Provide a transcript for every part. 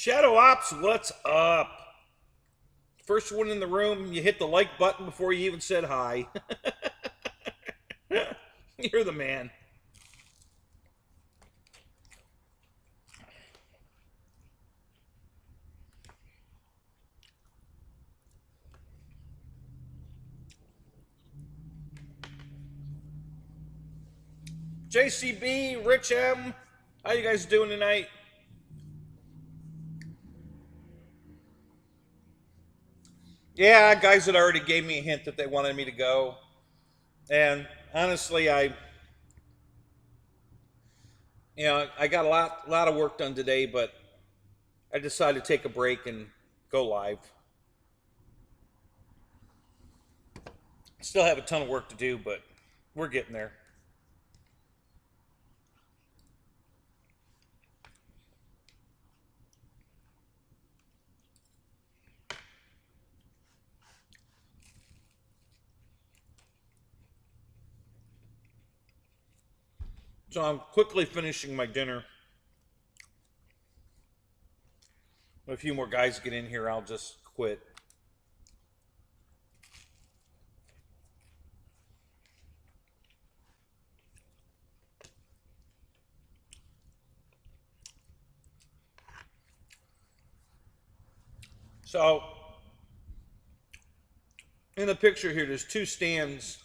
Shadow Ops, what's up? First one in the room, you hit the like button before you even said hi. You're the man. JCB, Rich M, how you guys doing tonight? Yeah, guys had already gave me a hint that they wanted me to go. And honestly, I got a lot of work done today, but I decided to take a break and go live. Still have a ton of work to do, but we're getting there. So I'm quickly finishing my dinner. If a few more guys get in here, I'll just quit. So, in the picture here, there's two stands.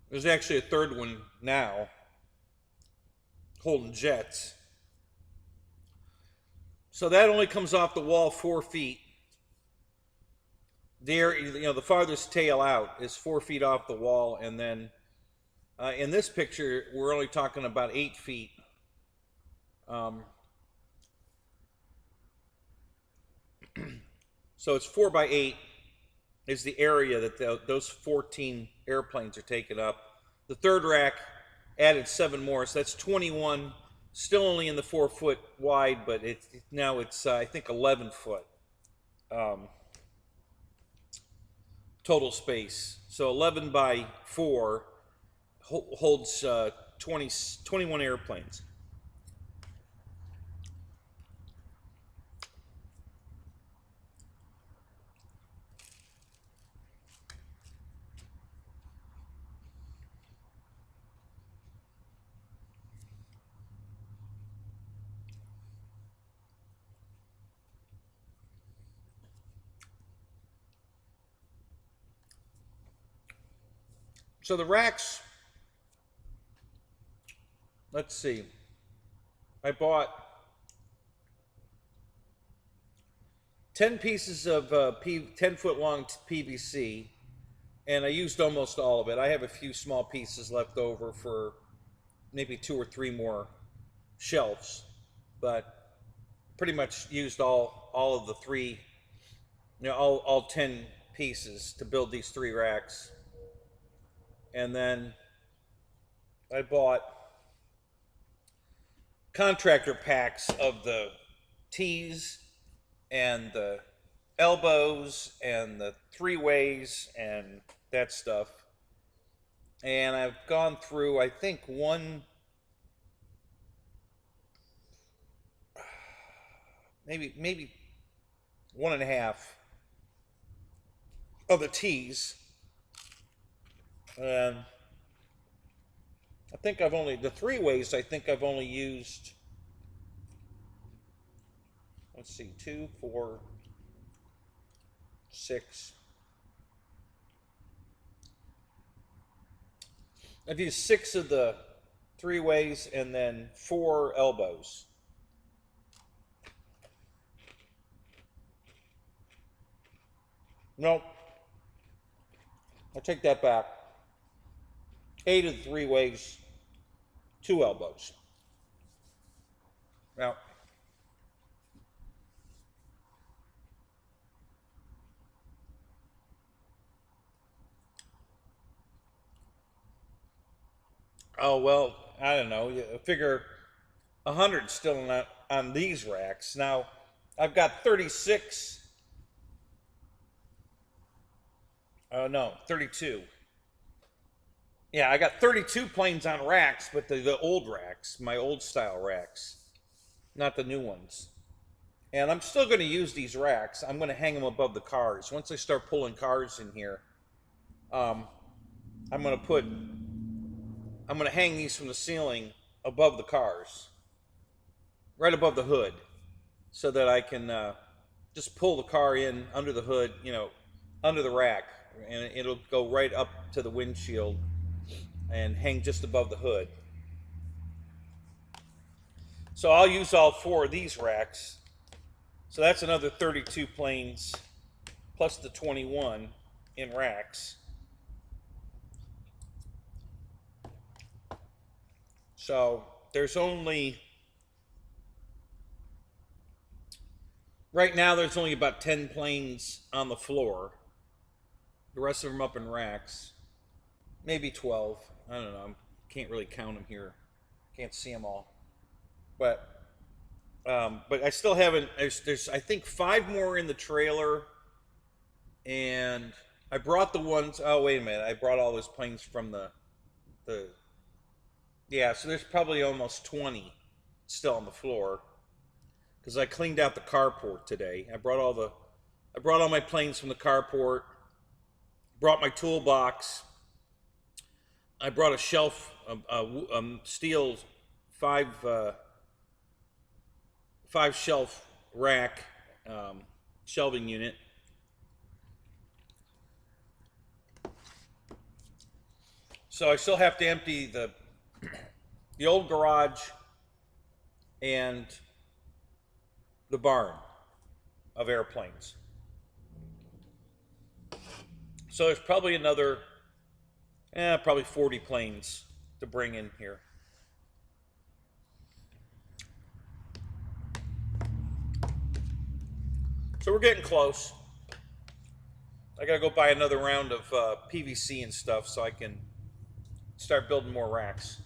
There's actually a third one now, holding jets. So that only comes off the wall 4 feet. There, the farthest tail out is 4 feet off the wall, and then in this picture, we're only talking about 8 feet. So it's 4 by 8 is the area that those 14 airplanes are taking up. The third rack added 7 more, so that's 21. Still only in the 4 foot wide, but now it's I think 11 foot total space. So 11 by 4 holds 21 airplanes. So the racks, let's see, I bought 10 pieces of 10 foot long PVC, and I used almost all of it. I have a few small pieces left over for maybe 2 or 3 more shelves, but pretty much used all of the 3, all 10 pieces to build these 3 racks. And then I bought contractor packs of the T's and the elbows and the 3-ways and that stuff. And I've gone through, I think, maybe 1.5 of the T's. And I think the 3-ways, I think I've only used, let's see, 2, 4, 6. I've used 6 of the 3-ways and then 4 elbows. Nope. I take that back. 8 of the 3-ways, 2 elbows. Now, oh, well, I don't know. You figure 100 still not on these racks. Now, I've got 36. Oh, no, 32. Yeah, I got 32 planes on racks, but the old racks, my old style racks, not the new ones. And I'm still going to use these racks. I'm going to hang them above the cars. Once I start pulling cars in here, um, I'm going to hang these from the ceiling above the cars, right above the hood, so that I can just pull the car in under the hood, under the rack, and it'll go right up to the windshield and hang just above the hood. So I'll use all 4 of these racks. So that's another 32 planes plus the 21 in racks. So there's only, right now there's only about 10 planes on the floor. The rest of them up in racks. Maybe 12. I don't know. Can't really count them here. Can't see them all. But I still haven't. There's I think 5 more in the trailer, and I brought the ones. Oh wait a minute! I brought all those planes from the. Yeah, so there's probably almost 20 still on the floor, because I cleaned out the carport today. I brought all my planes from the carport. Brought my toolbox. I brought a shelf, steel 5 shelf rack, shelving unit. So I still have to empty the old garage and the barn of airplanes. So there's probably another, probably 40 planes to bring in here. So we're getting close. I gotta go buy another round of PVC and stuff so I can start building more racks.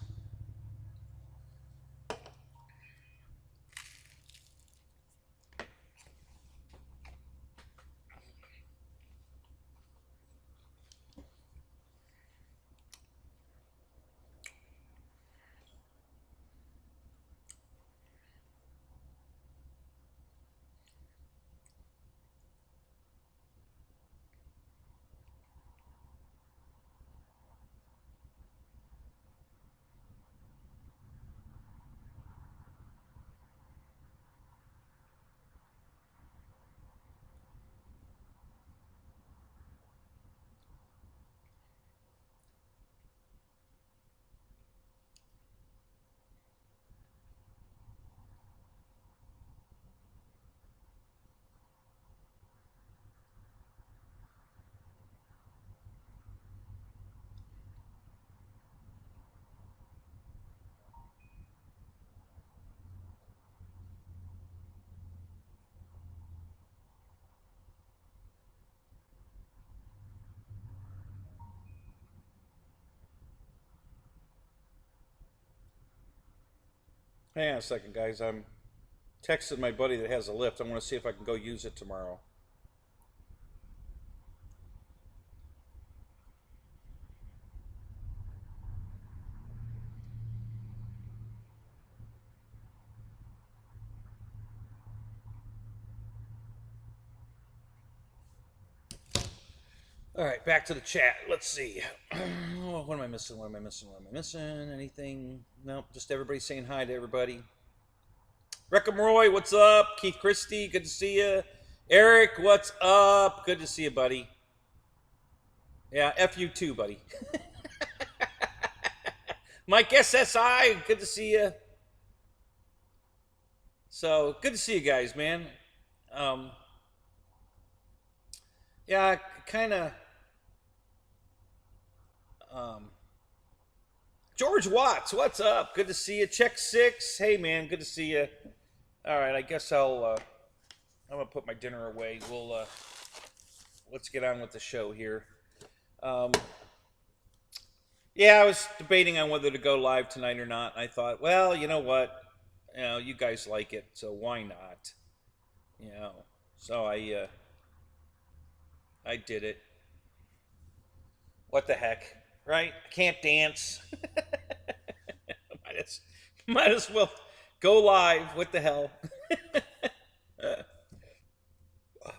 Hang on a second, guys. I'm texting my buddy that has a lift. I want to see if I can go use it tomorrow. All right, back to the chat. Let's see. What am I missing? What am I missing? What am I missing? Anything? Nope. Just everybody saying hi to everybody. Reckham Roy, what's up? Keith Christie, good to see you. Eric, what's up? Good to see you, buddy. Yeah, F you too, buddy. Mike SSI, good to see you. So, good to see you guys, man. Yeah, kind of. George Watts, what's up? Good to see you. Check 6. Hey, man, good to see you. All right, I guess I'm gonna put my dinner away. Let's get on with the show here. Yeah, I was debating on whether to go live tonight or not. I thought, well, you know what? You guys like it, so why not? So I did it. What the heck, right? Can't dance. might as well go live. What the hell?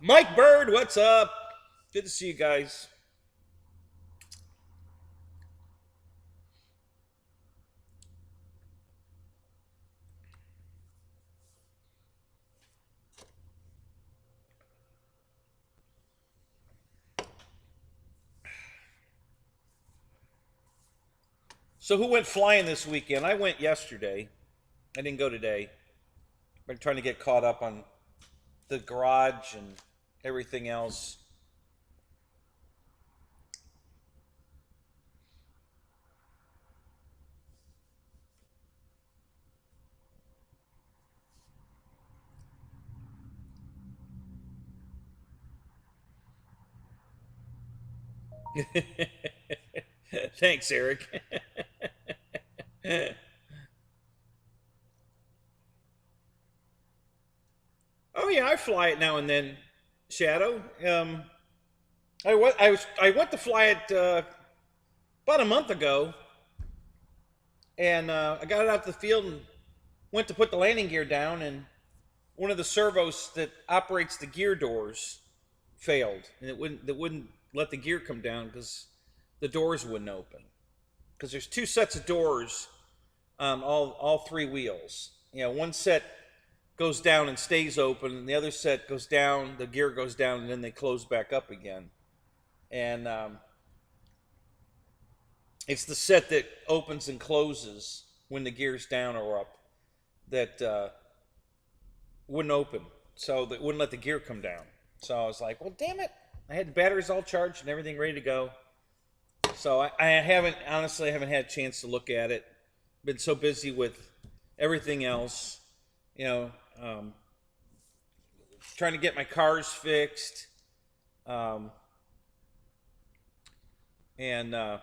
Mike Bird, what's up? Good to see you guys. So, who went flying this weekend? I went yesterday. I didn't go today. I've been trying to get caught up on the garage and everything else. Thanks, Eric. Oh yeah, I fly it now and then. Shadow. I went to fly it about a month ago, and I got it out to the field and went to put the landing gear down, and one of the servos that operates the gear doors failed, and it wouldn't let the gear come down because the doors wouldn't open. Because there's two sets of doors on all three wheels. One set goes down and stays open, and the other set goes down, the gear goes down, and then they close back up again. And it's the set that opens and closes when the gear's down or up that wouldn't open, so that wouldn't let the gear come down. So I was like, well, damn it! I had the batteries all charged and everything ready to go. So I haven't, honestly, I haven't had a chance to look at it. Been so busy with everything else, you know, um, trying to get my cars fixed, um, and hang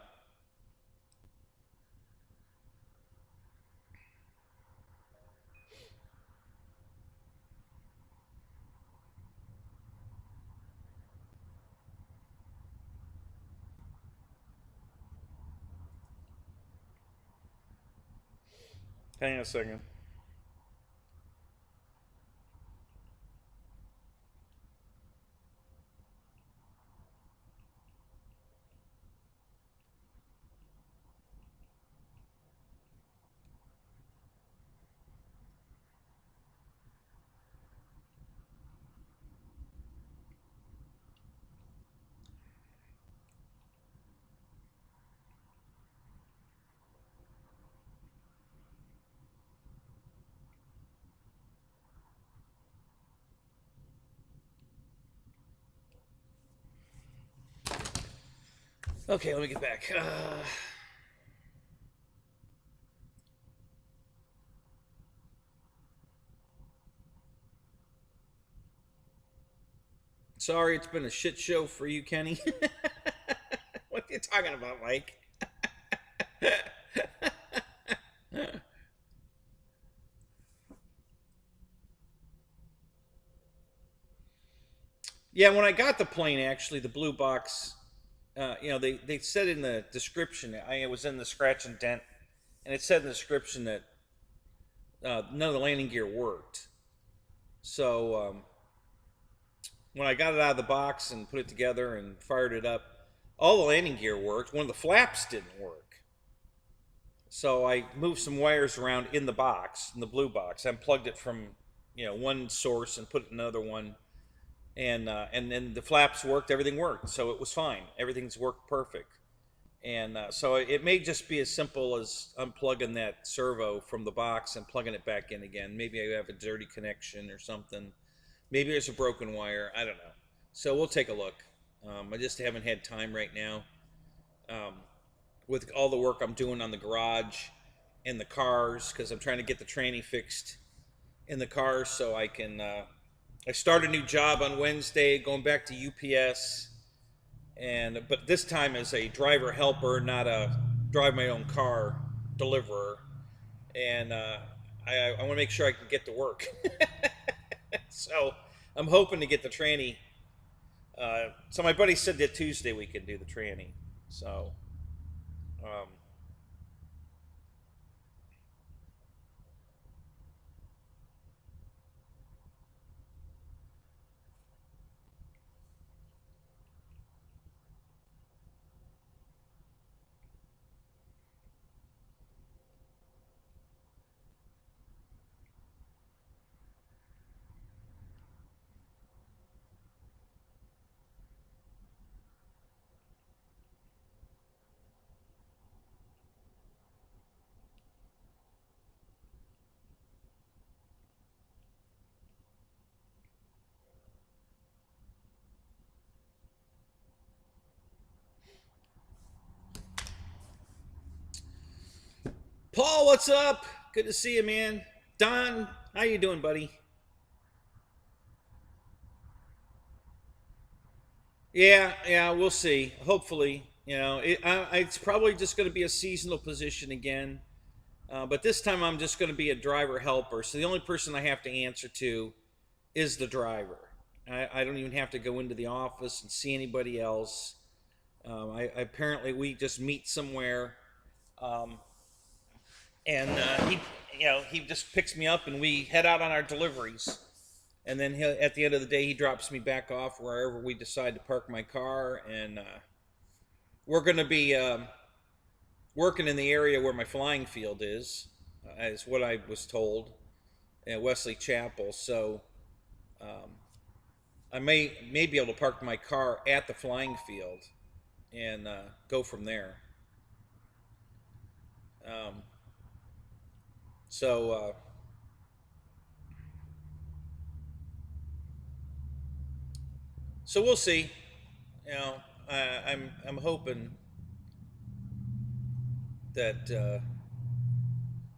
on a second. Okay, let me get back. Sorry, it's been a shit show for you, Kenny. What are you talking about, Mike? Yeah, when I got the plane, actually, the blue box, they said in the description, it was in the scratch and dent, and it said in the description that none of the landing gear worked. So when I got it out of the box and put it together and fired it up, all the landing gear worked. One of the flaps didn't work. So I moved some wires around in the box, in the blue box. I unplugged it from, one source and put it in another one, and then the flaps worked. Everything worked, so it was fine. Everything's worked perfect. And so it may just be as simple as unplugging that servo from the box and plugging it back in again. Maybe I have a dirty connection or something. Maybe there's a broken wire. I don't know. So we'll take a look. I just haven't had time right now. Um, with all the work I'm doing on the garage and the cars, because I'm trying to get the tranny fixed in the cars so I can. I start a new job on Wednesday, going back to UPS, but this time as a driver helper, not a drive my own car deliverer. And I want to make sure I can get to work. So I'm hoping to get the tranny. So my buddy said that Tuesday we can do the tranny. So um, Paul, what's up? Good to see you, man. Don, how you doing, buddy? Yeah, we'll see. Hopefully, it's probably just going to be a seasonal position again. But this time, I'm just going to be a driver helper. So the only person I have to answer to is the driver. I don't even have to go into the office and see anybody else. Apparently we just meet somewhere, um, and he just picks me up and we head out on our deliveries. And then at the end of the day, he drops me back off wherever we decide to park my car, and we're going to be working in the area where my flying field is what I was told at Wesley Chapel. So um, I may be able to park my car at the flying field and go from there. Um, so so we'll see. You know, I'm hoping that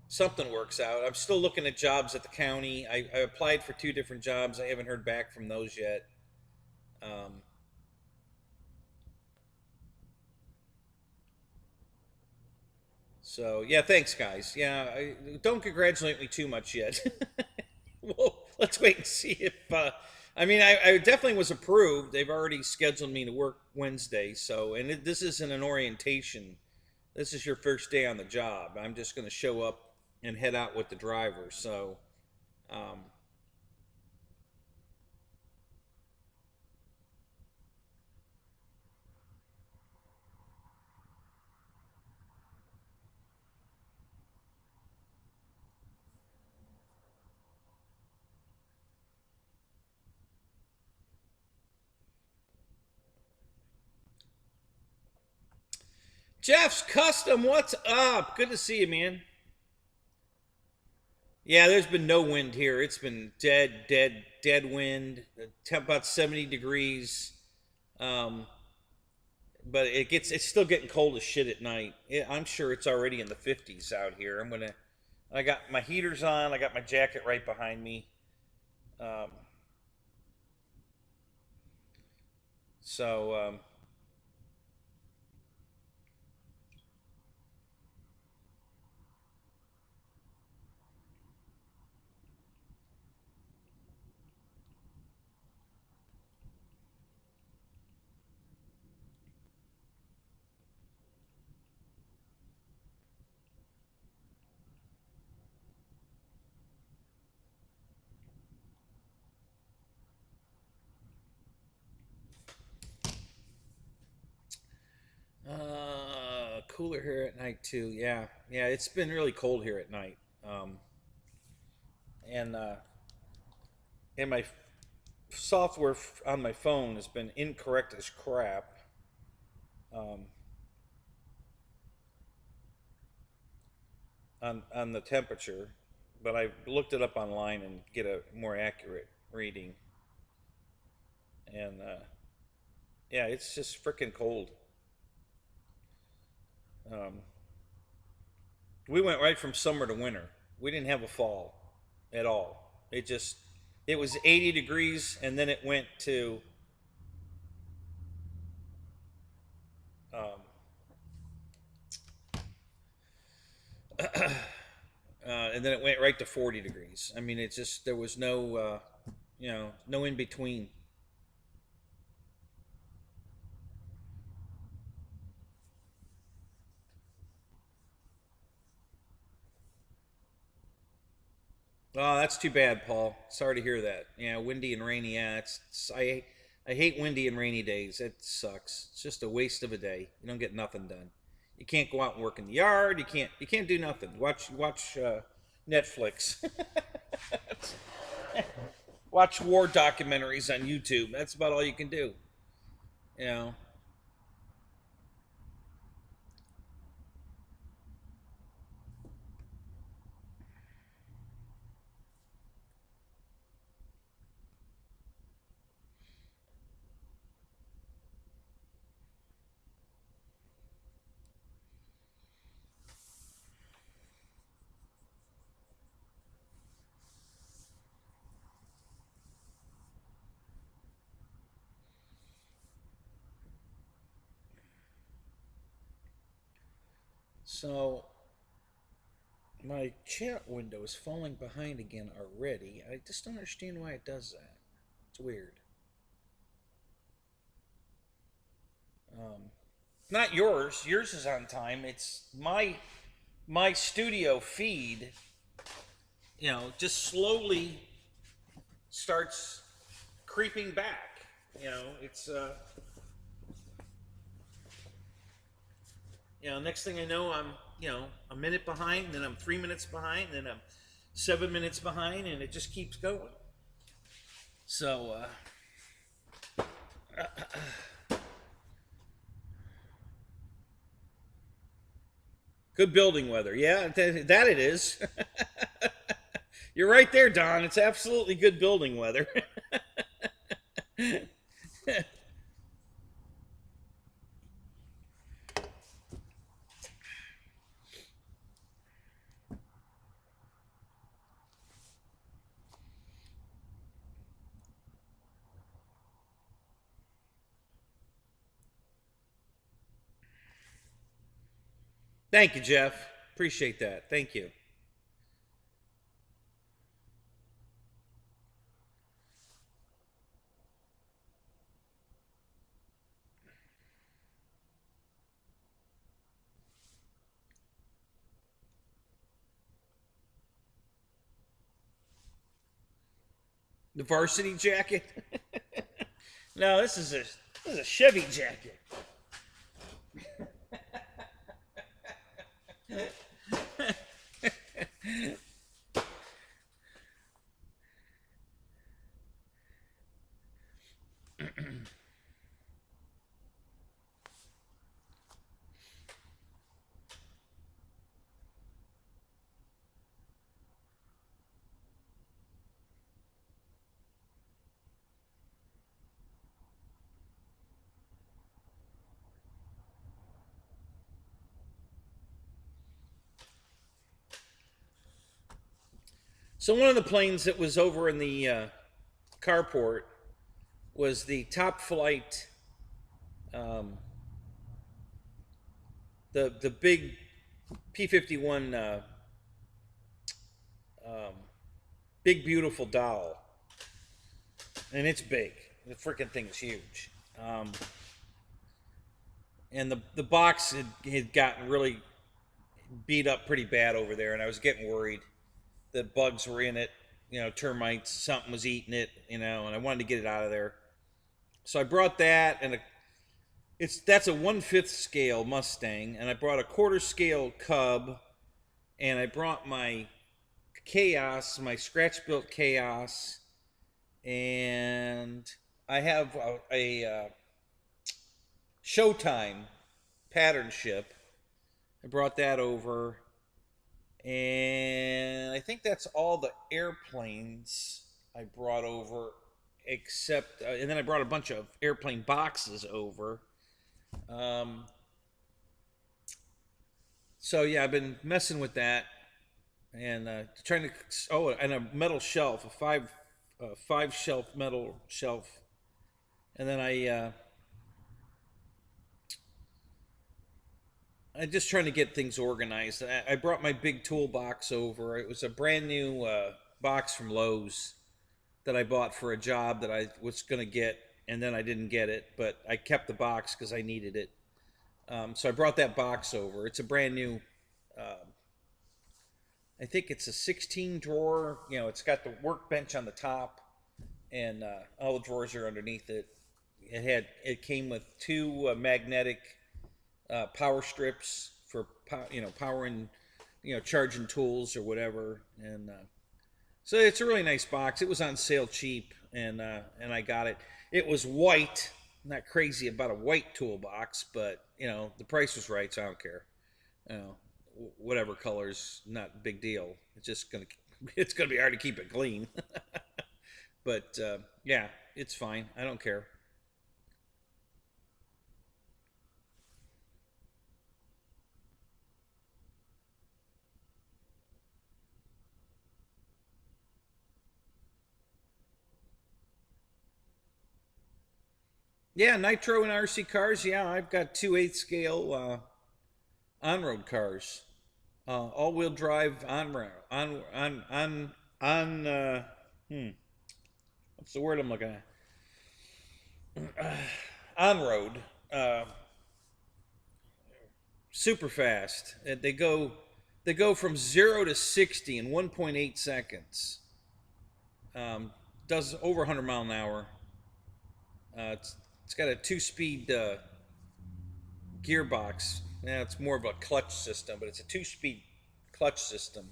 something works out. I'm still looking at jobs at the county. I applied for two different jobs. I haven't heard back from those yet. Um, so yeah, thanks, guys. Yeah, don't congratulate me too much yet. Well, let's wait and see if. I definitely was approved. They've already scheduled me to work Wednesday. So, and this isn't an orientation. This is your first day on the job. I'm just going to show up and head out with the driver. So, um, Jeff's Custom, what's up? Good to see you, man. Yeah, there's been no wind here. It's been dead wind. Temp about 70 degrees. Um, but it's still getting cold as shit at night. I'm sure it's already in the 50s out here. I got my heaters on. I got my jacket right behind me. Um, so cooler here at night too. Yeah, it's been really cold here at night. And and my software on my phone has been incorrect as crap. Um, on the temperature, but I looked it up online and get a more accurate reading. And yeah, it's just freaking cold. Um, we went right from summer to winter. We didn't have a fall at all. It was 80 degrees, and then it went to um, and then it went right to 40 degrees. I mean, it just there was no no in between. Oh, that's too bad, Paul. Sorry to hear that. Yeah, windy and rainy. Yeah, I hate windy and rainy days. It sucks. It's just a waste of a day. You don't get nothing done. You can't go out and work in the yard. You can't do nothing. Watch Netflix. Watch war documentaries on YouTube. That's about all you can do. You know. So my chat window is falling behind again already. I just don't understand why it does that. It's weird. Not yours. Yours is on time. It's my studio feed. Just slowly starts creeping back. It's next thing I know, I'm a minute behind, then I'm 3 minutes behind, then I'm 7 minutes behind, and it just keeps going. So good building weather. Yeah, that it is. You're right there, Don. It's absolutely good building weather. Thank you, Jeff. Appreciate that. Thank you. The varsity jacket? No, this is a Chevy jacket. So one of the planes that was over in the carport was the top flight, um, the big P-51, um, big beautiful doll, and it's big. The freaking thing's huge, and the box had gotten really beat up pretty bad over there, and I was getting worried that bugs were in it, termites, something was eating it, and I wanted to get it out of there. So I brought that, and that's a 1/5 scale Mustang, and I brought a 1/4 scale Cub, and I brought my Chaos, my scratch built Chaos, and I have a Showtime pattern ship. I brought that over, and I think that's all the airplanes I brought over, except, and then I brought a bunch of airplane boxes over. Um, so yeah, I've been messing with that and trying to. Oh, and a metal shelf, a five shelf metal shelf, and then I'm just trying to get things organized. I brought my big toolbox over. It was a brand new box from Lowe's that I bought for a job that I was going to get, and then I didn't get it, but I kept the box because I needed it. So I brought that box over. It's a brand new. Uh, I think it's a 16 drawer. It's got the workbench on the top, and all the drawers are underneath it. It came with two magnetic power strips for powering, charging tools or whatever, and so it's a really nice box. It was on sale cheap, and I got it. It was white. I'm not crazy about a white toolbox, but the price was right, so I don't care. You know, whatever color's not a big deal. It's gonna be hard to keep it clean, but yeah, it's fine. I don't care. Yeah, nitro and RC cars. Yeah, I've got two 8 scale. on-road cars, all-wheel drive on what's the word I'm looking at? On-road, uh, super fast. They go from 0 to 60 in 1.8 seconds. Does over 100 mile an hour. It's got a two-speed gearbox. Yeah, it's more of a clutch system, but it's a two-speed clutch system.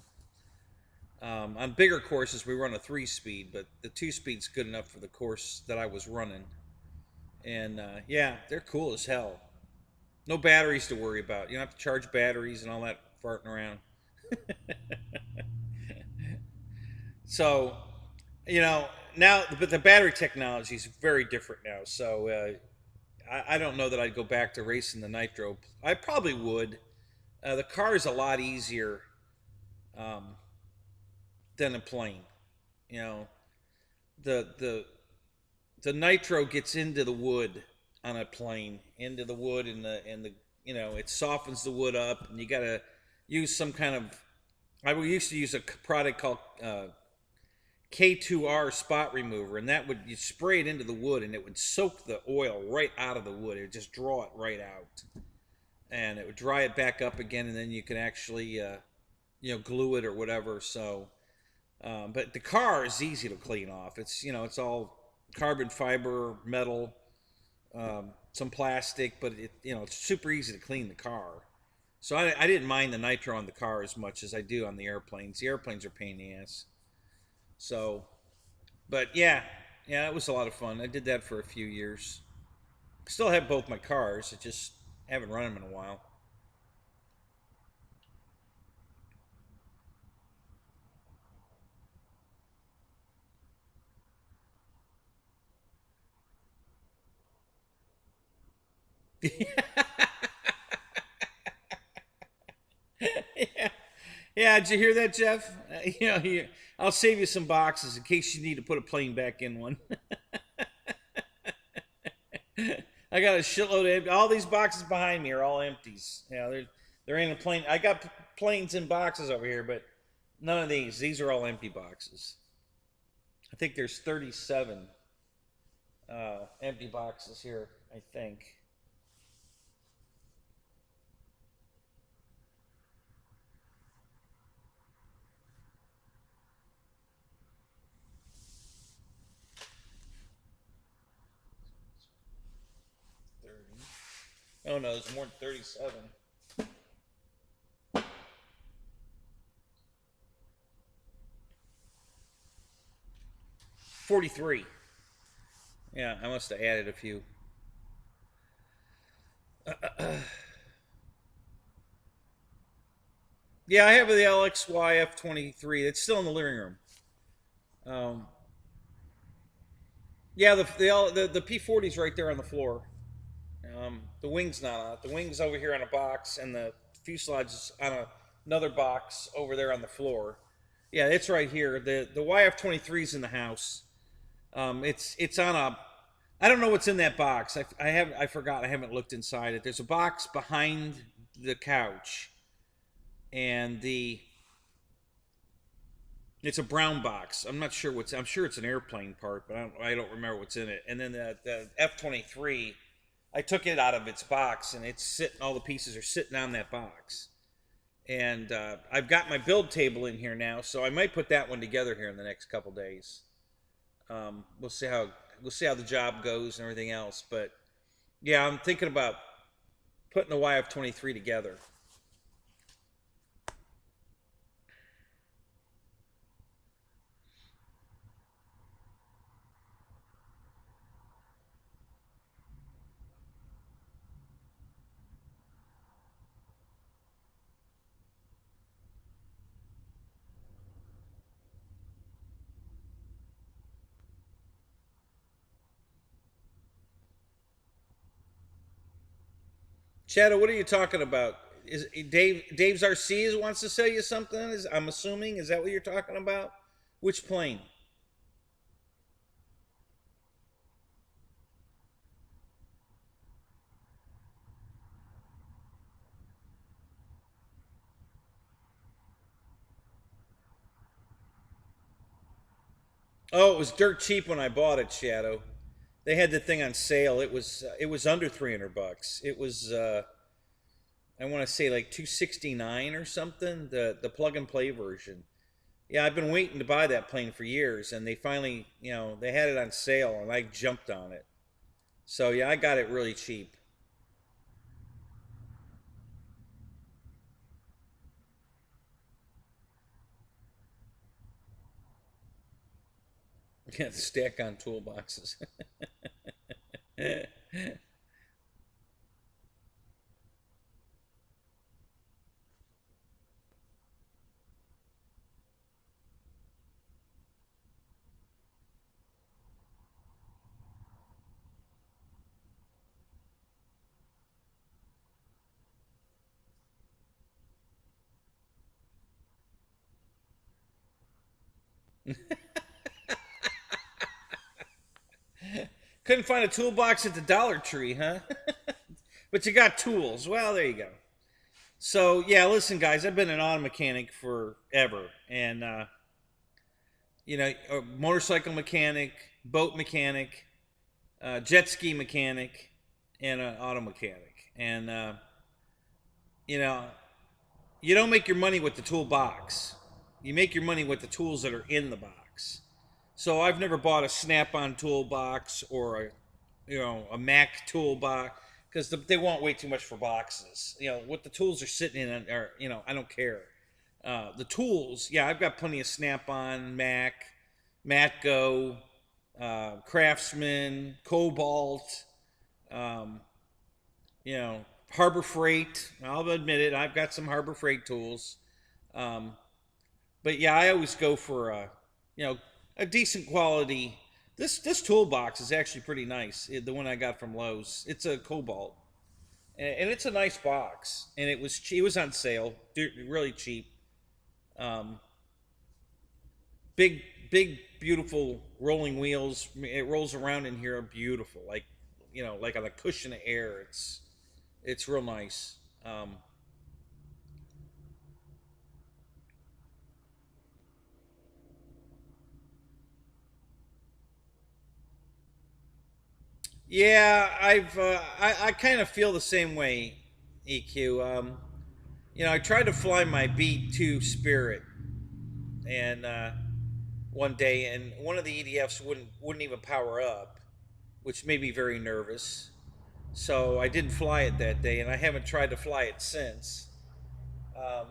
On bigger courses, we run a 3-speed, but the 2-speed's good enough for the course that I was running. And yeah, they're cool as hell. No batteries to worry about. You don't have to charge batteries and all that farting around. So, you know, now, but the battery technology is very different now. So I don't know that I'd go back to racing the nitro. I probably would. The car is a lot easier um, than a plane. You know, the the the nitro gets into the wood on a plane, into the wood, and the it softens the wood up, and you gotta use some kind of. I used to use a product called K2R spot remover, and that would you spray it into the wood, and it would soak the oil right out of the wood. It would just draw it right out, and it would dry it back up again, and then you can actually glue it or whatever. So, but the car is easy to clean off. It's all carbon fiber, metal, some plastic, but it's super easy to clean the car. So I didn't mind the nitro on the car as much as I do on the airplanes. The airplanes are a pain in the ass. So, but yeah, it was a lot of fun. I did that for a few years. Still have both my cars. I just haven't run them in a while. Yeah. Yeah, did you hear that, Jeff? I'll save you some boxes in case you need to put a plane back in one. I got a shitload of all these boxes behind me are all empties. There ain't a plane. I got planes in boxes over here, but none of these. These are all empty boxes. I think there's 37 empty boxes here. I think. Oh no, there's more than 37. 43. Yeah, I must have added a few. Yeah, I have the LXY F23. It's still in the living room. Um, yeah, the P40's right there on the floor. The wing's not on it. The wing's over here on a box, and the fuselage is on another box over there on the floor. Yeah, it's right here. The YF23's in the house. It's on a. I don't know what's in that box. I forgot. I haven't looked inside it. There's a box behind the couch, and it's a brown box. I'm not sure what's. I'm sure it's an airplane part, but I don't remember what's in it. And then the F23, I took it out of its box, and it's sitting. All the pieces are sitting on that box. And I've got my build table in here now, so I might put that one together here in the next couple days. We'll see how the job goes and everything else. But yeah, I'm thinking about putting the YF23 together. Shadow, what are you talking about? Is Dave's RC wants to sell you something? I'm assuming, is that what you're talking about? Which plane? Oh, it was dirt cheap when I bought it, Shadow. They had the thing on sale. It was under 300 bucks. It was I want to say like 269 or something. The plug and play version. Yeah, I've been waiting to buy that plane for years, and they finally, they had it on sale, and I jumped on it. So yeah, I got it really cheap. Yeah, stack on toolboxes. Couldn't find a toolbox at the Dollar Tree, huh? But you got tools. Well, there you go. So yeah, listen, guys, I've been an auto mechanic forever, and a motorcycle mechanic, boat mechanic, jet ski mechanic, and an auto mechanic. And you know, you don't make your money with the toolbox. You make your money with the tools that are in the box. So I've never bought a Snap-on toolbox or a Mac toolbox because they want way too much for boxes. What the tools are sitting in are, I don't care. The tools, yeah, I've got plenty of Snap-on, Mac, Matco, Craftsman, Cobalt, um, you know, Harbor Freight. I'll admit it, I've got some Harbor Freight tools. Um, but yeah, I always go for you know a decent quality. This toolbox is actually pretty nice. The one I got from Lowe's. It's a Cobalt, and it's a nice box. And it was on sale, really cheap. Um, big beautiful rolling wheels. It rolls around in here beautiful, like like on a cushion of air. It's real nice. Yeah, I kind of feel the same way, EQ. I tried to fly my B2 Spirit, and one day, and one of the EDFs wouldn't even power up, which made me very nervous. So I didn't fly it that day, and I haven't tried to fly it since. Um,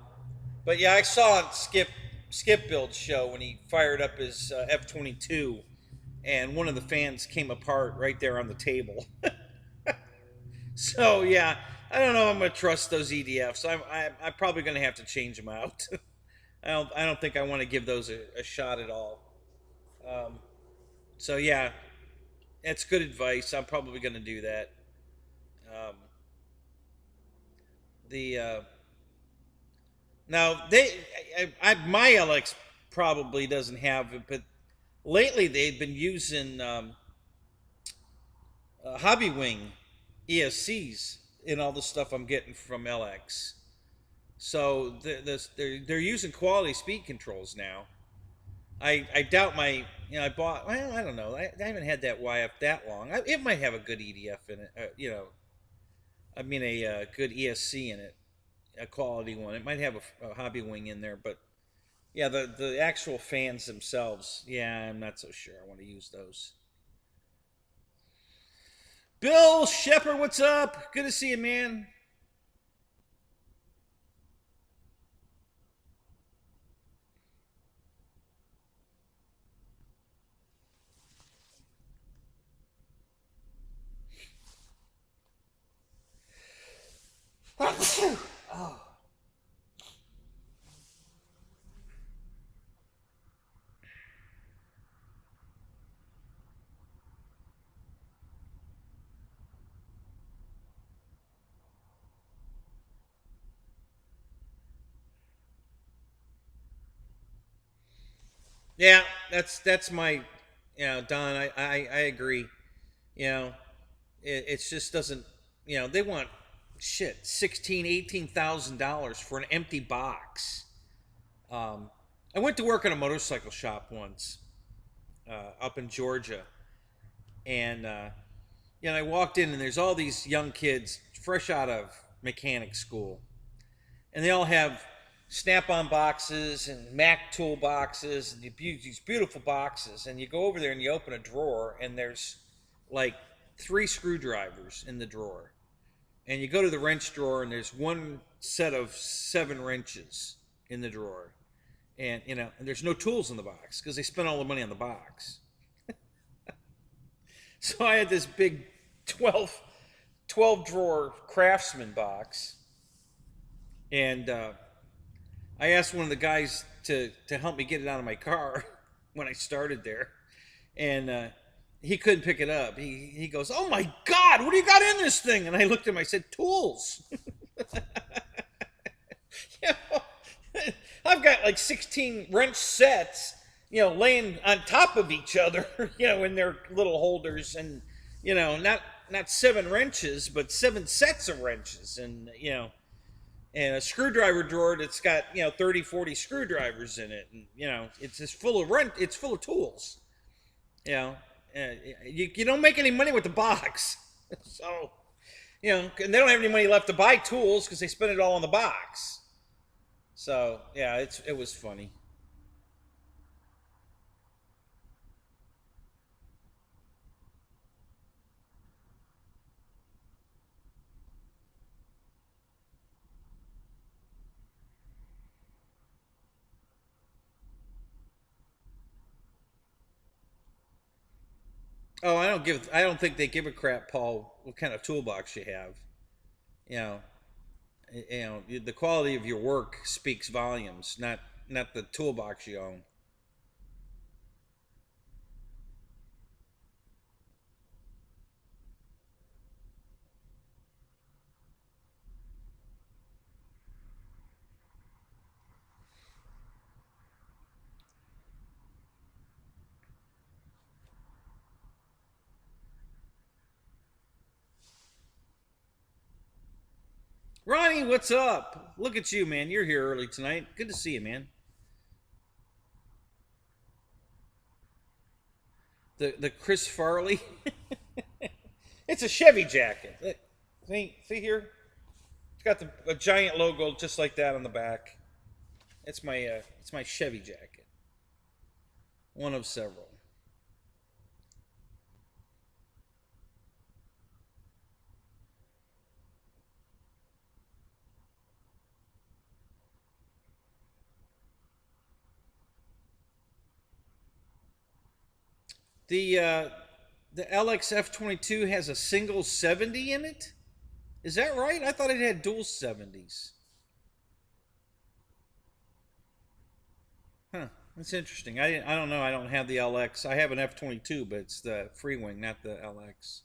but yeah, I saw on Skip Build's show when he fired up his F-22, and one of the fans came apart right there on the table. So yeah, I don't know if I'm gonna trust those EDFs. I'm probably gonna have to change them out. I don't think I want to give those a shot at all. Um, so yeah, that's good advice. I'm probably gonna do that. Um, the Now my LX probably doesn't have it, but lately they've been using Hobby Wing ESCs in all the stuff I'm getting from LX. So they're using quality speed controls now. I doubt I bought, well, I don't know, I haven't had that YF that long. It might have a good EDF in it, I mean a good ESC in it, a quality one. It might have a Hobby Wing in there, but yeah, the actual fans themselves, yeah, I'm not so sure I want to use those. Bill Shepard, what's up? Good to see you, man. Oh. Yeah, that's my, Don. I agree. You know, it just doesn't. They want shit 18,000 $18,000 for an empty box. I went to work in a motorcycle shop once, up in Georgia, and I walked in and there's all these young kids fresh out of mechanic school, and they all have Snap-on boxes and Mac tool boxes and these beautiful boxes. And you go over there and you open a drawer and there's like 3 screwdrivers in the drawer. And you go to the wrench drawer and there's one set of 7 wrenches in the drawer. And and there's no tools in the box because they spent all the money on the box. So I had this big 12 drawer Craftsman box, and I asked one of the guys to help me get it out of my car when I started there, and he couldn't pick it up. He goes, "Oh my God, what do you got in this thing?" And I looked at him. I said, "Tools." you know, I've got like 16 wrench sets, laying on top of each other, in their little holders, and not 7 wrenches, but 7 sets of wrenches, and a screwdriver drawer that's got 30, 40 screwdrivers in it, and it's just full of it's full of tools. you know you don't make any money with the box. So and they don't have any money left to buy tools because they spend it all on the box. So yeah, it was funny. Oh, I don't think they give a crap, Paul, what kind of toolbox you have. You know, the quality of your work speaks volumes, not the toolbox you own. Ronnie, what's up? Look at you, man. You're here early tonight. Good to see you, man. The Chris Farley. It's a Chevy jacket. See here? It's got a giant logo just like that on the back. It's my Chevy jacket. One of several. The uh, the LXF22 has a single 70 in it. Is that right? I thought it had dual 70s. Huh. That's interesting. I don't know. I don't have the LX. I have an F22, but it's the free wing, not the LX.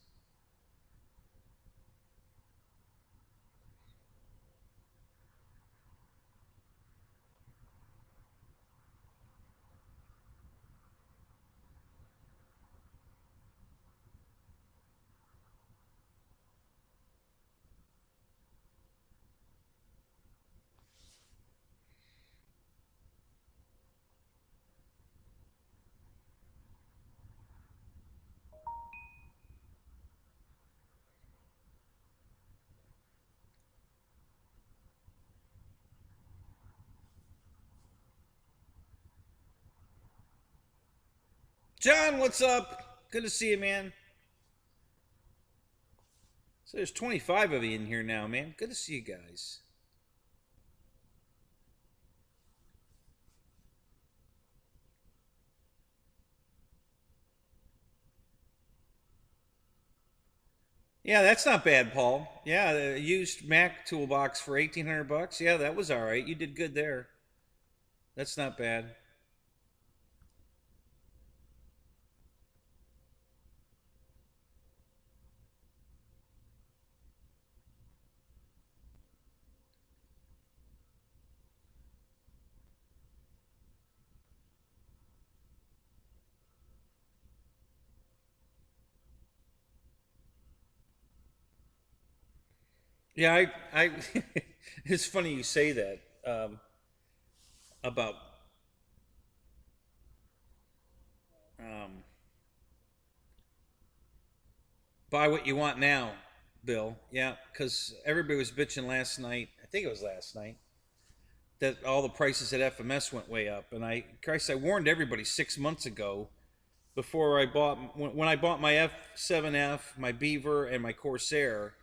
John, what's up? Good to see you, man. So there's 25 of you in here now, man. Good to see you guys. Yeah, that's not bad, Paul. Yeah, the used Mac toolbox for 1,800 bucks. Yeah, that was all right. You did good there. That's not bad. Yeah, I it's funny you say that about Um, buy what you want now, Bill. Yeah, because everybody was bitching last night. I think it was last night that all the prices at FMS went way up, and I warned everybody 6 months ago before I bought when I bought my F7F, my Beaver, and my Corsair.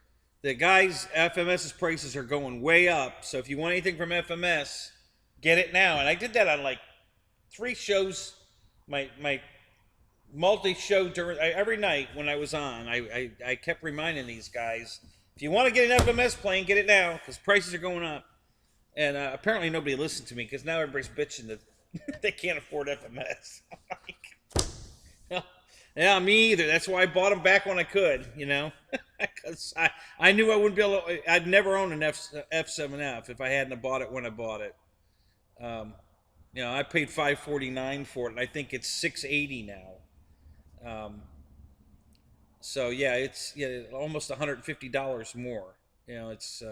The guys, FMS's prices are going way up. So if you want anything from FMS, get it now. And I did that on like 3 shows. My multi-show during every night when I was on. I kept reminding these guys, if you want to get an FMS plane, get it now because prices are going up. And apparently nobody listened to me because now everybody's bitching that they can't afford FMS. Yeah, me either. That's why I bought them back when I could, because I knew I wouldn't be able to. I'd never own an F7F if I hadn't bought it when I bought it. I paid $549 for it, and I think it's $680 now. So yeah, it's almost $150 more. It's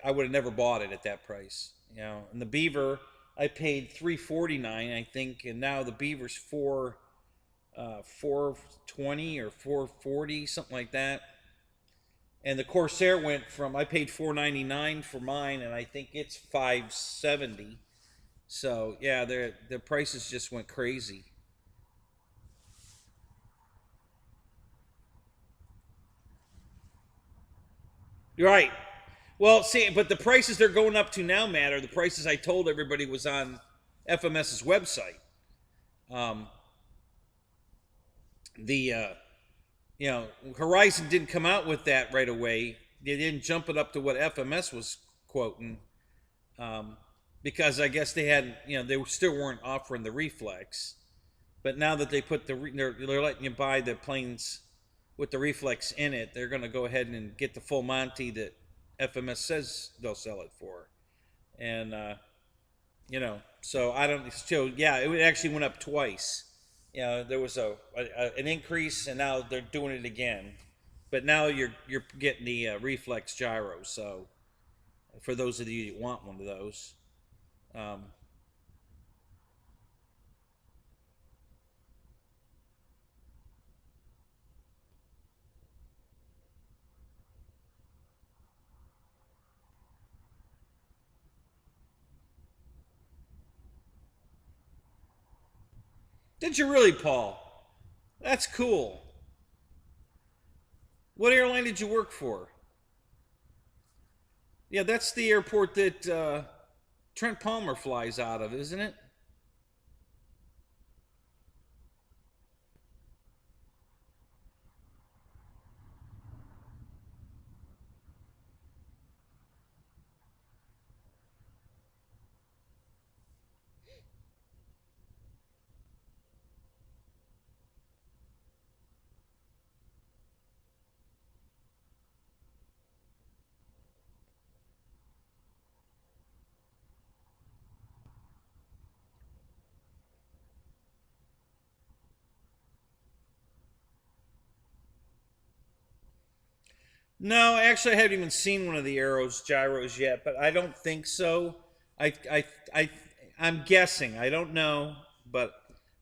I would have never bought it at that price. And the Beaver, I paid $349, I think, and now the Beaver's $420 or $440, something like that. And the Corsair went from, I paid $499 for mine, and I think it's $570. So yeah, the prices just went crazy. You're right. Well, see, but the prices they're going up to now, Matt, are the prices I told everybody was on FMS's website. Um, the Horizon didn't come out with that right away. They didn't jump it up to what FMS was quoting, because I guess they hadn't, they still weren't offering the reflex. But now that they put they're letting you buy the planes with the reflex in it, they're going to go ahead and get the full Monty that FMS says they'll sell it for. And so I don't. So yeah, it actually went up twice. There was an increase, and now they're doing it again. But now you're getting the reflex gyro. So for those of you that want one of those, did you really, Paul? That's cool. What airline did you work for? Yeah, that's the airport that Trent Palmer flies out of, isn't it? No, actually, I haven't even seen one of the Arrows gyros yet, but I don't think so. I, I, I, I'm guessing. I don't know, but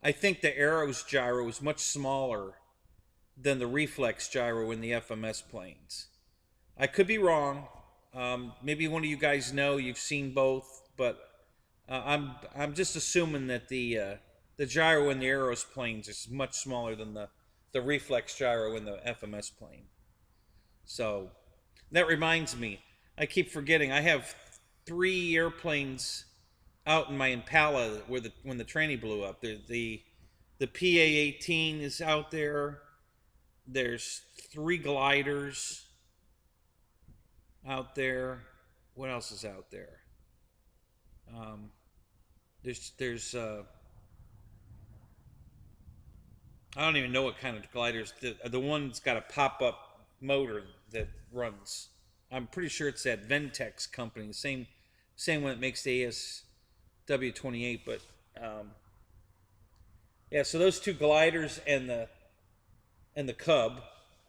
I think the Arrows gyro is much smaller than the reflex gyro in the FMS planes. I could be wrong. Maybe one of you guys know. You've seen both, but I'm just assuming that the gyro in the Arrows planes is much smaller than the reflex gyro in the FMS plane. So that reminds me, I keep forgetting. I have 3 airplanes out in my Impala where when the tranny blew up. The PA-18 is out there. There's 3 gliders out there. What else is out there? Um, there's I don't even know what kind of gliders. The one's got a pop up motor that runs. I'm pretty sure it's that Ventex company, same one that makes the ASW28. But yeah, so those 2 gliders and the Cub,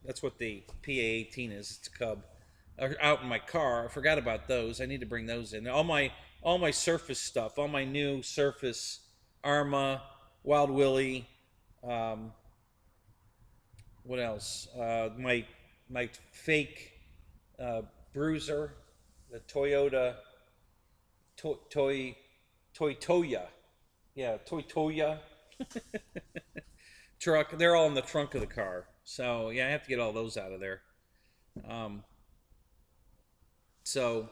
that's what the PA-18 is. It's a Cub. Are out in my car. I forgot about those. I need to bring those in. All my surface stuff, all my new surface Arma, Wild Willie. Um, what else? My fake uh, Bruiser, the Toyota Toy Toya, yeah, Toya truck. They're all in the trunk of the car. So yeah, I have to get all those out of there. Um, so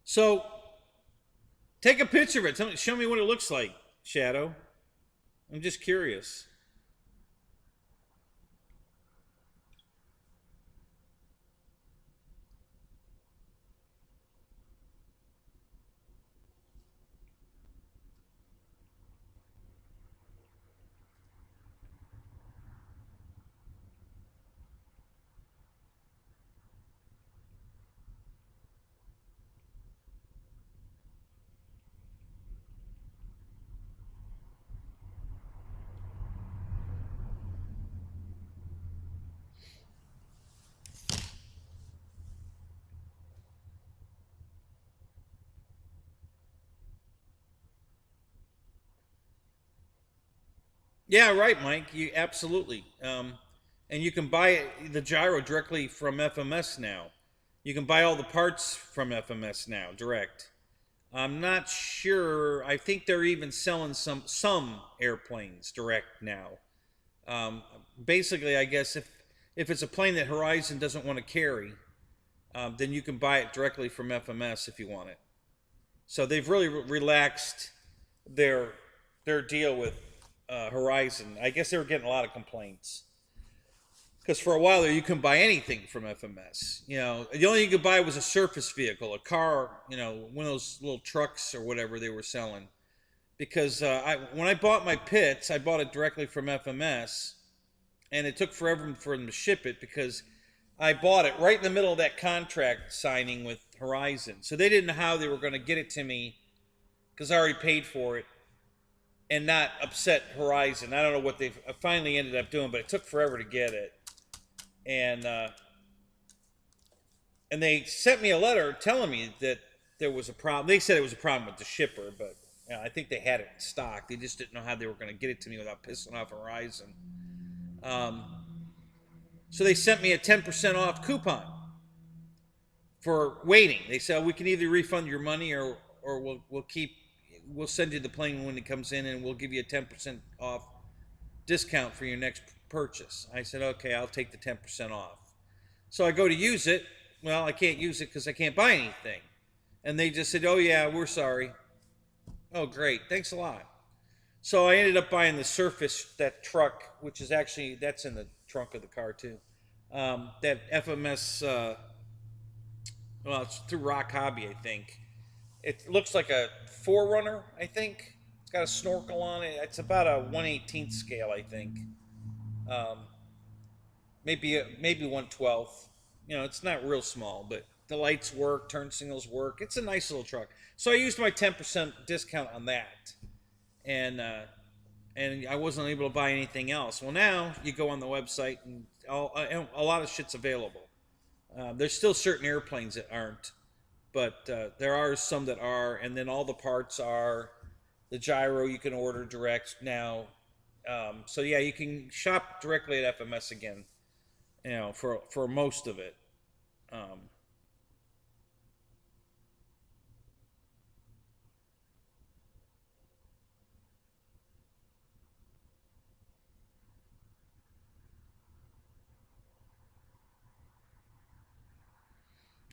so take a picture of it. Show me what it looks like, Shadow. I'm just curious. Yeah, right, Mike. You absolutely. And you can buy the gyro directly from FMS now. You can buy all the parts from FMS now, direct. I'm not sure. I think they're even selling some airplanes direct now. Um, Basically, I guess if it's a plane that Horizon doesn't want to carry, then you can buy it directly from FMS if you want it. So they've really relaxed their their deal with Horizon. I guess they were getting a lot of complaints because for a while there you couldn't buy anything from FMS. You know, the only thing you could buy was a surface vehicle, a car. You know, one of those little trucks or whatever they were selling. Because when I bought my pits, I bought it directly from FMS, and it took forever for them to ship it because I bought it right in the middle of that contract signing with Horizon. So they didn't know how they were going to get it to me because I already paid for it and not upset Horizon. I don't know what they finally ended up doing, but it took forever to get it. And and they sent me a letter telling me that there was a problem. They said it was a problem with the shipper, but you know, I think they had it in stock. They just didn't know how they were going to get it to me without pissing off Horizon. Um, so they sent me a 10% off coupon for waiting. They said we can either refund your money or we'll send you the plane when it comes in and we'll give you a 10% off discount for your next purchase. I said, okay, I'll take the 10% off. So I go to use it. Well, I can't use it because I can't buy anything. And they just said, oh, yeah, we're sorry. Oh, great. Thanks a lot. So I ended up buying the Surface, that truck, which is actually, that's in the trunk of the car too. That FMS, well, it's through Rock Hobby, I think. It looks like a Forerunner, I think. It's got a snorkel on it. It's about a 1/18th scale, I think. Um, maybe 1/12th. You know, it's not real small, but the lights work, turn signals work. It's a nice little truck. So I used my 10% discount on that, and I wasn't able to buy anything else. Well, now you go on the website and a lot of shit's available. There's still certain airplanes that aren't, but there are some that are, and then all the parts are. The gyro you can order direct now. So yeah, you can shop directly at FMS again. You know, for most of it. Um,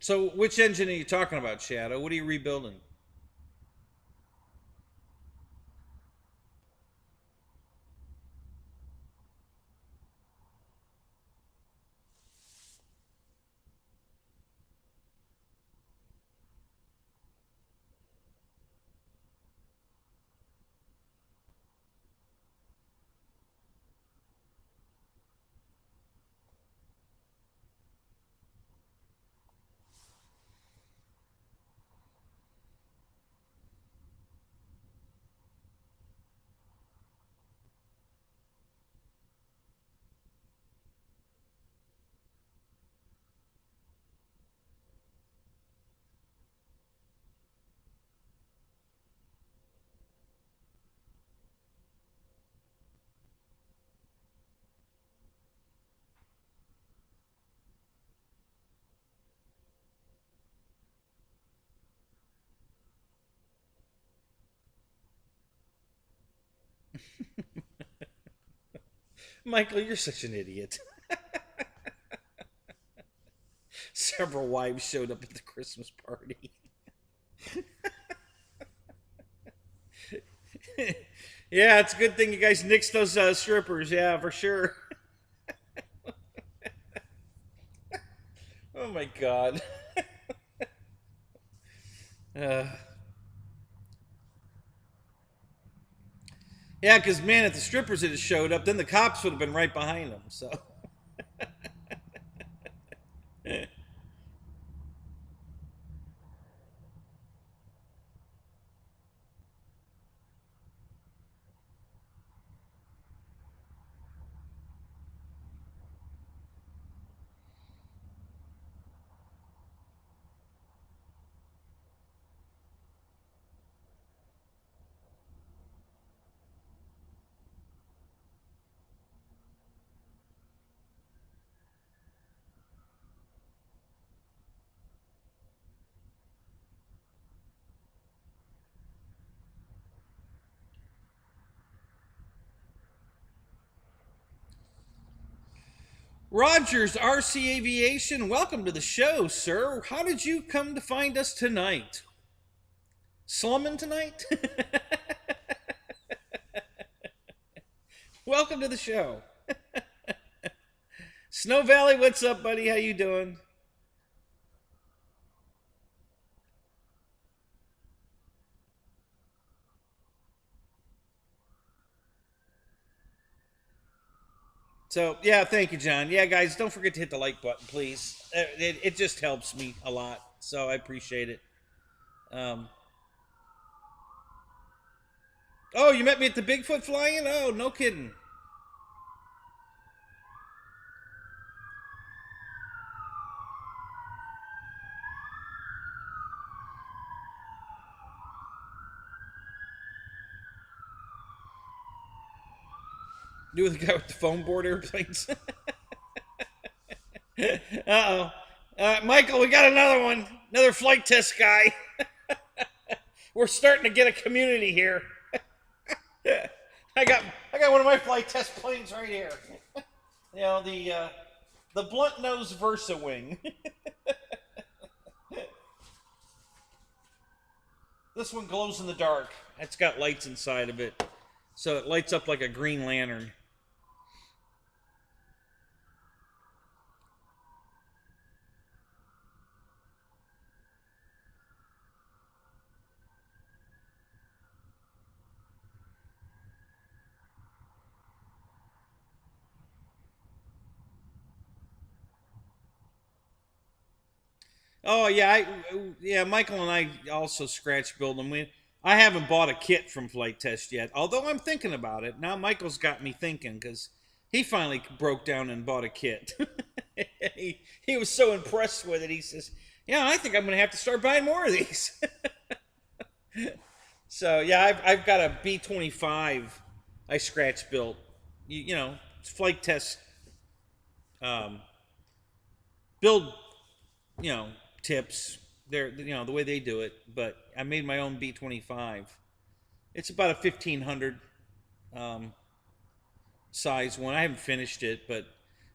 so which engine are you talking about, Shadow? What are you rebuilding? Michael, you're such an idiot. Several wives showed up at the Christmas party. Yeah, it's a good thing you guys nixed those strippers. Yeah, for sure. Oh my god. Uh, yeah, because man, if the strippers had showed up, then the cops would have been right behind them. So. Rogers, RC Aviation, welcome to the show, sir. How did you come to find us tonight? Slumming tonight? Welcome to the show. Snow Valley, what's up, buddy? How you doing? So, yeah, thank you, John. Yeah, guys, don't forget to hit the like button, please. It just helps me a lot, so I appreciate it. Um, oh, you met me at the Bigfoot flying? Oh, no kidding. You were the guy with the foam board airplanes? Uh-oh. Michael, we got another one. Another flight test guy. We're starting to get a community here. I got one of my flight test planes right here. You know, the blunt nose Versa wing. This one glows in the dark. It's got lights inside of it. So it lights up like a green lantern. Oh yeah, Michael and I also scratch build them. I haven't bought a kit from Flight Test yet, although I'm thinking about it. Now Michael's got me thinking because he finally broke down and bought a kit. he was so impressed with it. He says, "Yeah, I think I'm going to have to start buying more of these." So yeah, I've got a B-25 I scratch built. You know, Flight Test um, build, you know, tips. They're, you know, the way they do it. But I made my own B-25. It's about a 1500 um, size one. I haven't finished it, but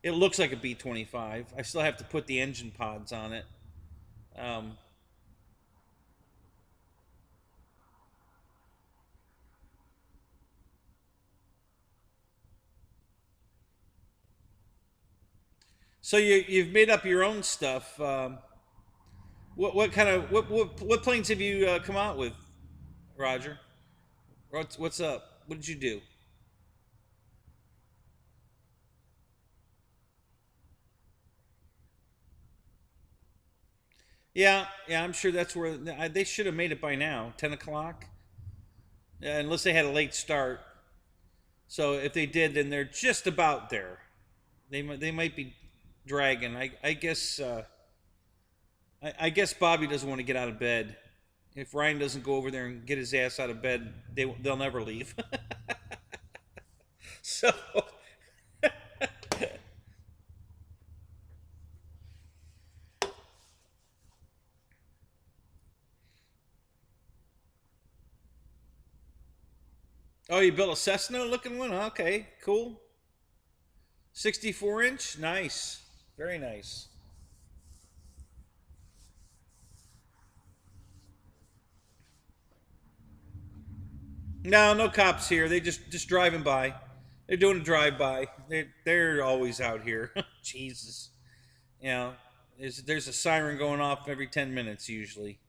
it looks like a B-25. I still have to put the engine pods on it. Um, so you've made up your own stuff. What kind of what planes have you come out with, Roger? What's up? What did you do? Yeah, I'm sure that's where they should have made it by now, 10 o'clock, unless they had a late start. So if they did, then they're just about there. They might be dragging. I guess I guess Bobby doesn't want to get out of bed. If Ryan doesn't go over there and get his ass out of bed, they'll never leave. So Oh, you built a Cessna looking one? Okay, cool. 64-inch? Nice. Very nice. No, no cops here. They just driving by. They're doing a drive by. They're always out here. Jesus. You know, there's a siren going off every 10 minutes usually.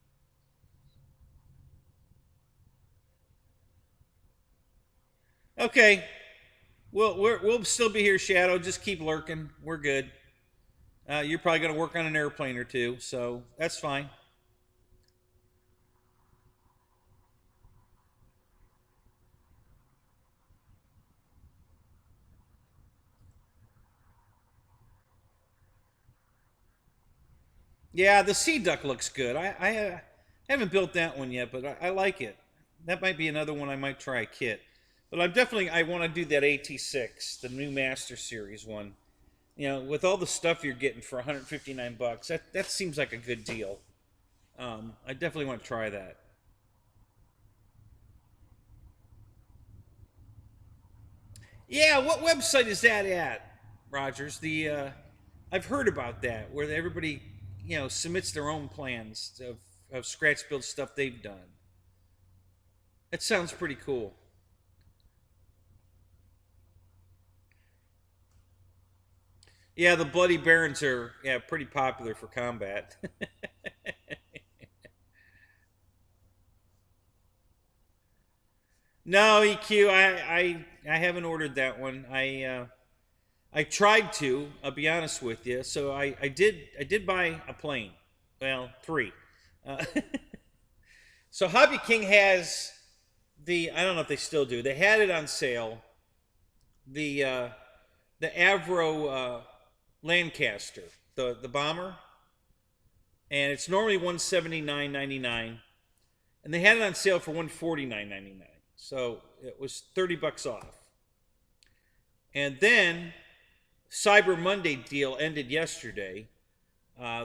Okay. We'll still be here, Shadow. Just keep lurking. We're good. You're probably going to work on an airplane or two, so that's fine. Yeah, the Sea Duck looks good. I haven't built that one yet, but I like it. That might be another one I might try a kit. But I want to do that AT6, the new Master Series one. You know, with all the stuff you're getting for 159 bucks, that seems like a good deal. I definitely want to try that. Yeah, what website is that at, Rogers? I've heard about that where everybody, submits their own plans of scratch build stuff they've done. It sounds pretty cool. Yeah, the Bloody Barons are pretty popular for combat. No, EQ, I haven't ordered that one. I tried to. I'll be honest with you. So I did buy a plane. Well, three. Uh, so Hobby King has I don't know if they still do. They had it on sale. The uh, the Avro Lancaster, the bomber, and it's normally 179.99, and they had it on sale for 149.99. So it was 30 bucks off. And then Cyber Monday deal ended yesterday.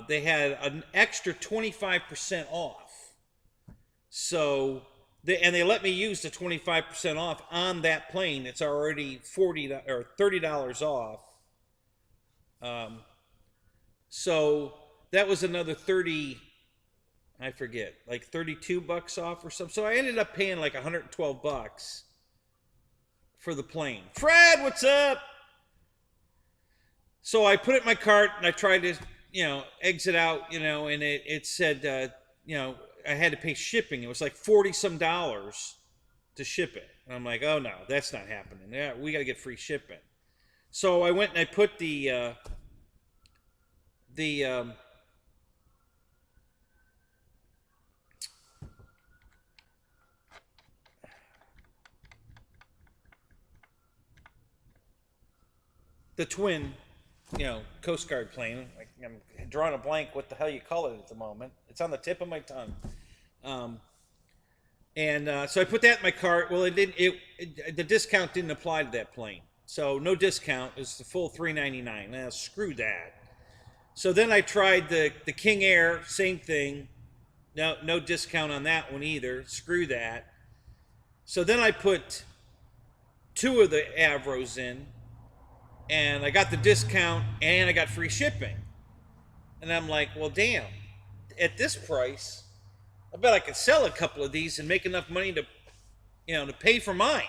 They had an extra 25% off. So they let me use the 25% off on that plane. It's already $30 off. Um, so that was another 30, I forget, like 32 bucks off or something. So I ended up paying like 112 bucks for the plane. Fred, what's up? So I put it in my cart and I tried to, exit out, and it said, I had to pay shipping. It was like 40 some dollars to ship it. And I'm like, oh no, that's not happening. Yeah, we got to get free shipping. So I went and I put the the twin, Coast Guard plane. I'm drawing a blank. What the hell you call it at the moment? It's on the tip of my tongue. Um, and so I put that in my cart. Well, it didn't. The discount didn't apply to that plane, so no discount. It's the full $399. Now screw that. So then I tried the King Air, same thing. No discount on that one either. Screw that. So then I put two of the Avros in, and I got the discount, and I got free shipping. And I'm like, well, damn. At this price, I bet I could sell a couple of these and make enough money to pay for mine.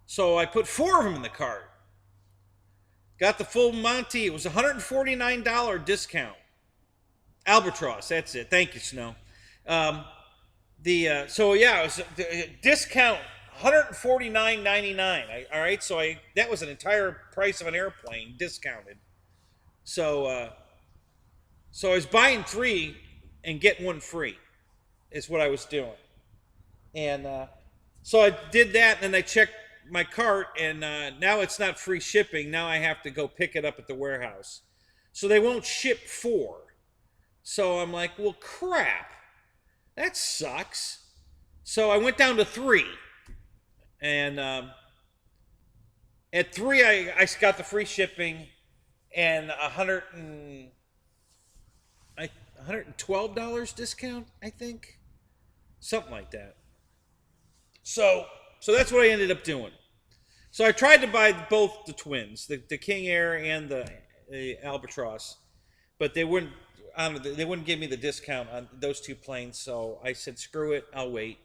So I put four of them in the cart. Got the full Monty. It was a $149 discount. Albatross, that's it. Thank you, Snow. It was discount $149.99. All right, so that was an entire price of an airplane discounted. So I was buying three and getting one free, is what I was doing. And so I did that, and then I checked my cart, and now it's not free shipping. Now I have to go pick it up at the warehouse. So they won't ship four. So I'm like, well, crap. That sucks. So I went down to three. And at three, I got the free shipping and $112 discount, I think. Something like that. So so that's what I ended up doing. So I tried to buy both the twins, the King Air and the Albatross, but they wouldn't. They wouldn't give me the discount on those two planes. So I said, "Screw it, I'll wait."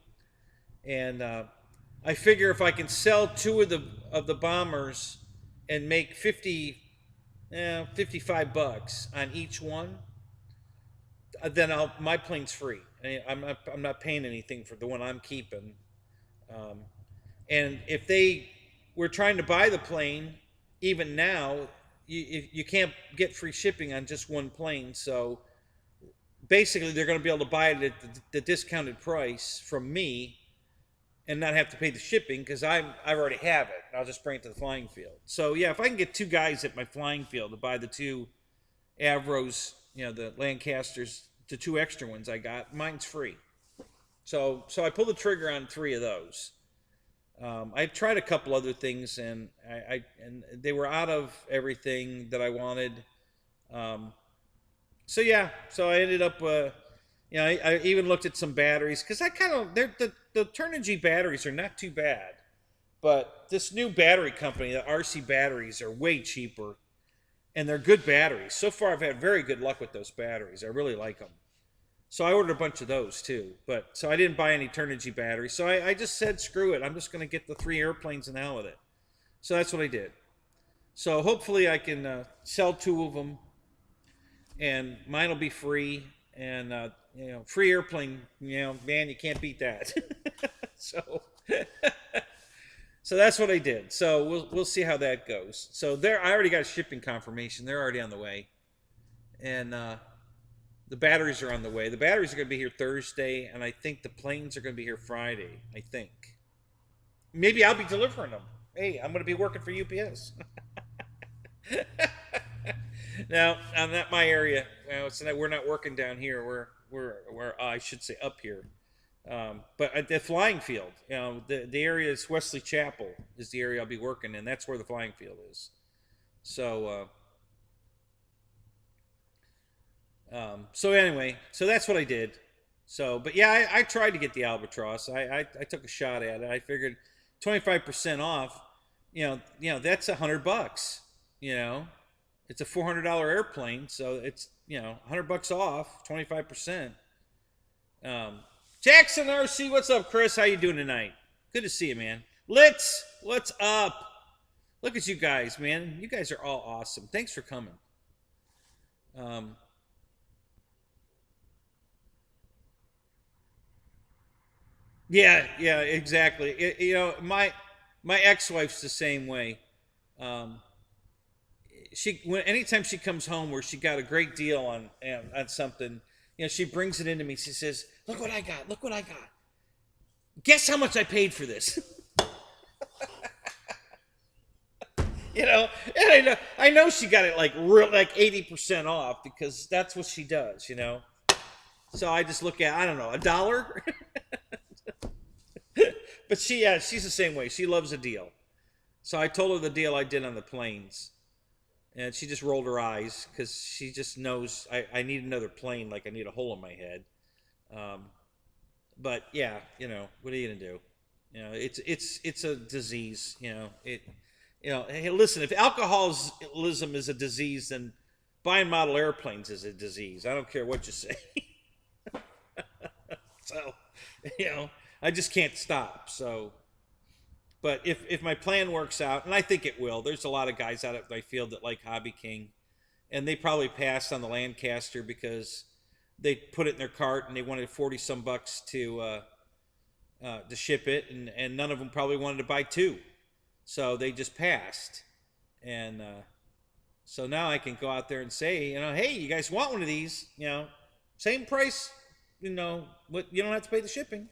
And I figure if I can sell two of the bombers and make 55 bucks on each one, then my plane's free. I'm not paying anything for the one I'm keeping. Um, and if they were trying to buy the plane, even now, you can't get free shipping on just one plane. So basically, they're going to be able to buy it at the discounted price from me and not have to pay the shipping because I already have it. I'll just bring it to the flying field. So yeah, if I can get two guys at my flying field to buy the two Avros, the Lancasters, the two extra ones I got, mine's free. So I pulled the trigger on 3 of those. I tried a couple other things, and and they were out of everything that I wanted. So yeah, so I ended up, I even looked at some batteries because the Turnigy batteries are not too bad, but this new battery company, the RC batteries, are way cheaper, and they're good batteries. So far, I've had very good luck with those batteries. I really like them. So I ordered a bunch of those too, so I didn't buy any Turnigy batteries. So I just said, screw it. I'm just going to get the 3 airplanes and out with it. So that's what I did. So hopefully I can sell 2 of them, and mine will be free. And free airplane, man, you can't beat that. so that's what I did. So we'll see how that goes. So I already got a shipping confirmation. They're already on the way, and the batteries are on the way. The batteries are going to be here Thursday, and I think the planes are going to be here Friday. I think. Maybe I'll be delivering them. Hey, I'm going to be working for UPS. Now, I'm not my area. We're not working down here. We're I should say up here. But at the flying field, the area is Wesley Chapel is the area I'll be working in. That's where the flying field is. So, so anyway, so that's what I did. So, but yeah, I tried to get the Albatross. I took a shot at it. I figured 25% off. That's $100. It's a $400 airplane, so it's $100 off, 25%. Jackson RC, what's up, Chris? How you doing tonight? Good to see you, man. Litz, what's up? Look at you guys, man. You guys are all awesome. Thanks for coming. Yeah, exactly. My ex-wife's the same way. Anytime she comes home where she got a great deal on something, she brings it into me. She says, "Look what I got! Look what I got! Guess how much I paid for this?" And I know she got it like 80% off because that's what she does. So I just look at, I don't know, $1. But she's the same way. She loves a deal. So I told her the deal I did on the planes. And she just rolled her eyes because she just knows I need another plane like I need a hole in my head. But yeah, what are you gonna do? It's a disease. Hey, listen, if alcoholism is a disease, then buying model airplanes is a disease. I don't care what you say. So, I just can't stop. So. But if my plan works out, and I think it will, there's a lot of guys out at my field that like Hobby King, and they probably passed on the Lancaster because they put it in their cart and they wanted 40 some bucks to ship it, and none of them probably wanted to buy 2, so they just passed. And so now I can go out there and say, hey, you guys want one of these? Same price, what you don't have to pay the shipping,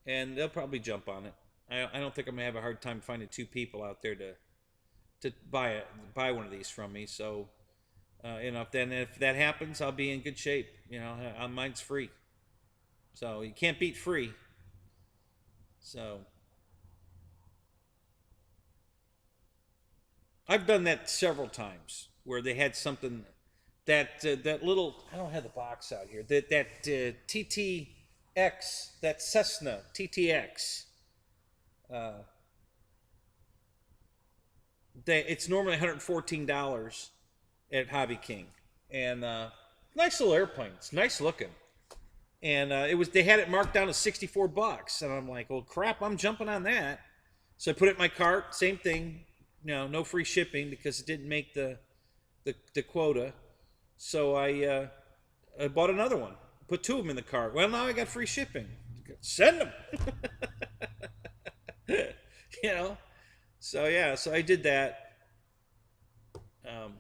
and they'll probably jump on it. I don't think I'm gonna have a hard time finding 2 people out there to buy one of these from me. So, if that happens, I'll be in good shape. Mine's free, so you can't beat free. So, I've done that several times where they had something that little. I don't have the box out here. That TTX, that Cessna TTX. Uh, it's normally $114 at Hobby King, and nice little airplane. It's nice looking, and they had it marked down to $64, and I'm like, well, crap, I'm jumping on that. So I put it in my cart. Same thing, no free shipping because it didn't make the quota. So I bought another one. Put two of them in the cart. Well, now I got free shipping. Send them. you know. So yeah, so I did that. Um,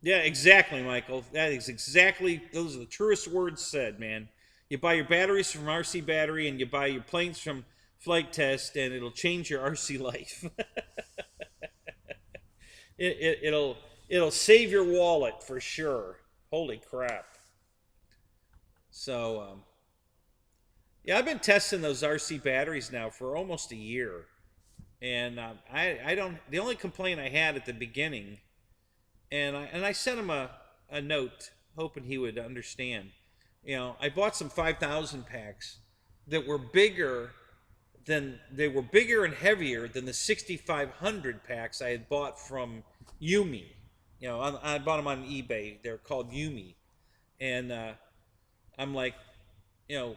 yeah, exactly, Michael. That is exactly those are the truest words said, man. You buy your batteries from RC Battery, and you buy your planes from Flight Test, and it'll change your RC life. It'll save your wallet for sure. Holy crap! So yeah, I've been testing those RC batteries now for almost a year, and I don't. The only complaint I had at the beginning, and I sent him a note hoping he would understand. I bought some 5,000 packs that were bigger and heavier than the 6,500 packs I had bought from Yumi. I bought them on eBay. They're called Yumi, and I'm like, you know,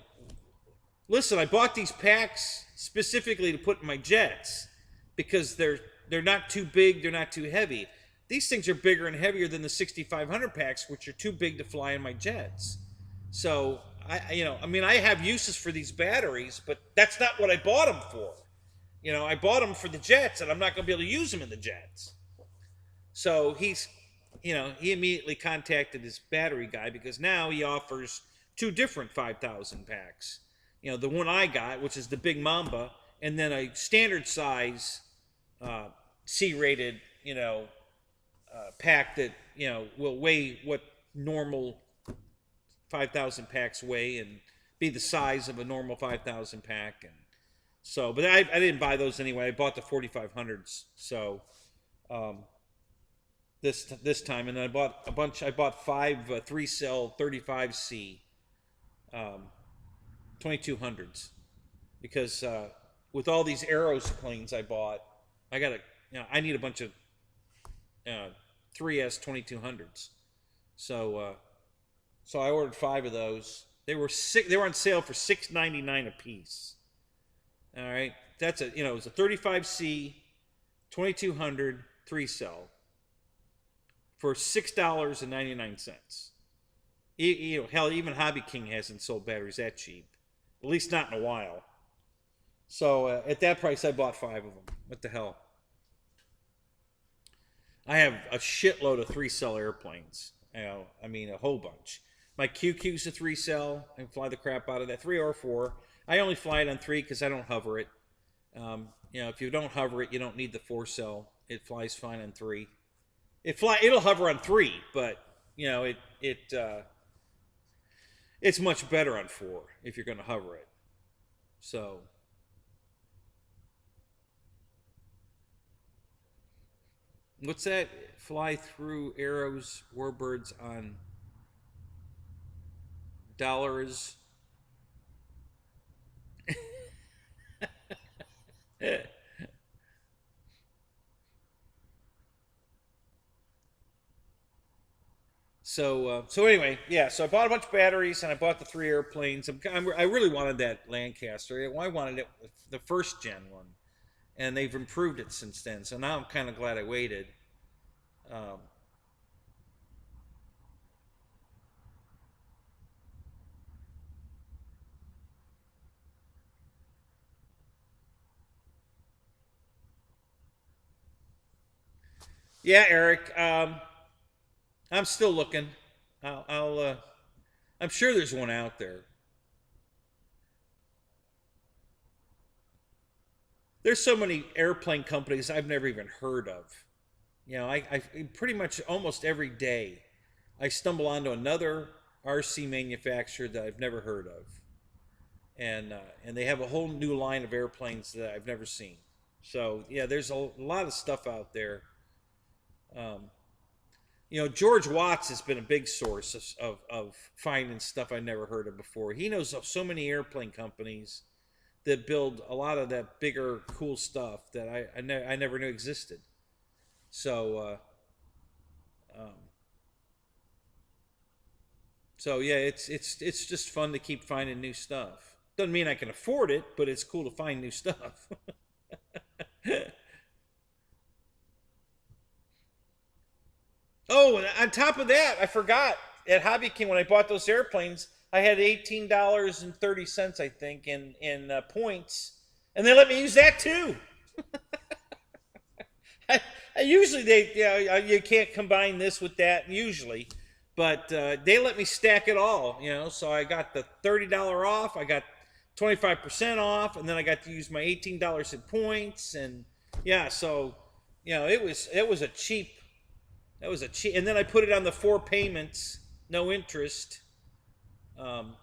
listen, I bought these packs specifically to put in my jets because they're not too big, they're not too heavy. These things are bigger and heavier than the 6,500 packs, which are too big to fly in my jets. So I have uses for these batteries, but that's not what I bought them for. I bought them for the jets, and I'm not going to be able to use them in the jets. So he immediately contacted his battery guy because now he offers two different 5,000 packs. The one I got, which is the Big Mamba, and then a standard size C-rated, pack that will weigh what normal 5,000 packs weigh and be the size of a normal 5,000 pack. And so, but I didn't buy those anyway. I bought the 4,500s. So this time, and then I bought a bunch. I bought five 3-cell 35C 2200s because with all these Aeros planes I bought, I need a bunch of 3S 2200s. So I ordered five of those. They were on sale for $6.99 a piece. All right, that's it was a 35C 2200 3-cell for $6.99. Hell, even Hobby King hasn't sold batteries that cheap, at least not in a while. So at that price, I bought five of them. What the hell? I have a shitload of 3-cell airplanes. A whole bunch. My QQ's a 3-cell. I can fly the crap out of that. 3 or 4. I only fly it on 3 because I don't hover it. If you don't hover it, you don't need the 4-cell. It flies fine on 3. It'll hover on 3, but it's much better on 4 if you're going to hover it. So what's that? Fly through arrows, warbirds on dollars. So anyway, yeah. So I bought a bunch of batteries and I bought the 3 airplanes. I really wanted that Lancaster. I wanted it with the first gen one, and they've improved it since then. So now I'm kind of glad I waited. Yeah, Eric. I'm still looking. I'm sure there's one out there. There's so many airplane companies I've never even heard of. I pretty much almost every day I stumble onto another RC manufacturer that I've never heard of, and they have a whole new line of airplanes that I've never seen. So yeah, there's a lot of stuff out there. Um, You know, George Watts has been a big source of finding stuff I never heard of before. He knows of so many airplane companies that build a lot of that bigger, cool stuff that I never knew existed. So, um, so yeah, it's just fun to keep finding new stuff. Doesn't mean I can afford it, but it's cool to find new stuff. Oh, and on top of that, I forgot at Hobby King when I bought those airplanes, I had $18.30, I think, in points, and they let me use that too. I usually you can't combine this with that usually, but they let me stack it all, you know. So I got the $30 off, I got 25% off, and then I got to use my $18 in points, and yeah, so you know it was a cheap that was a cheap, and then I put it on the 4 payments, no interest. Um,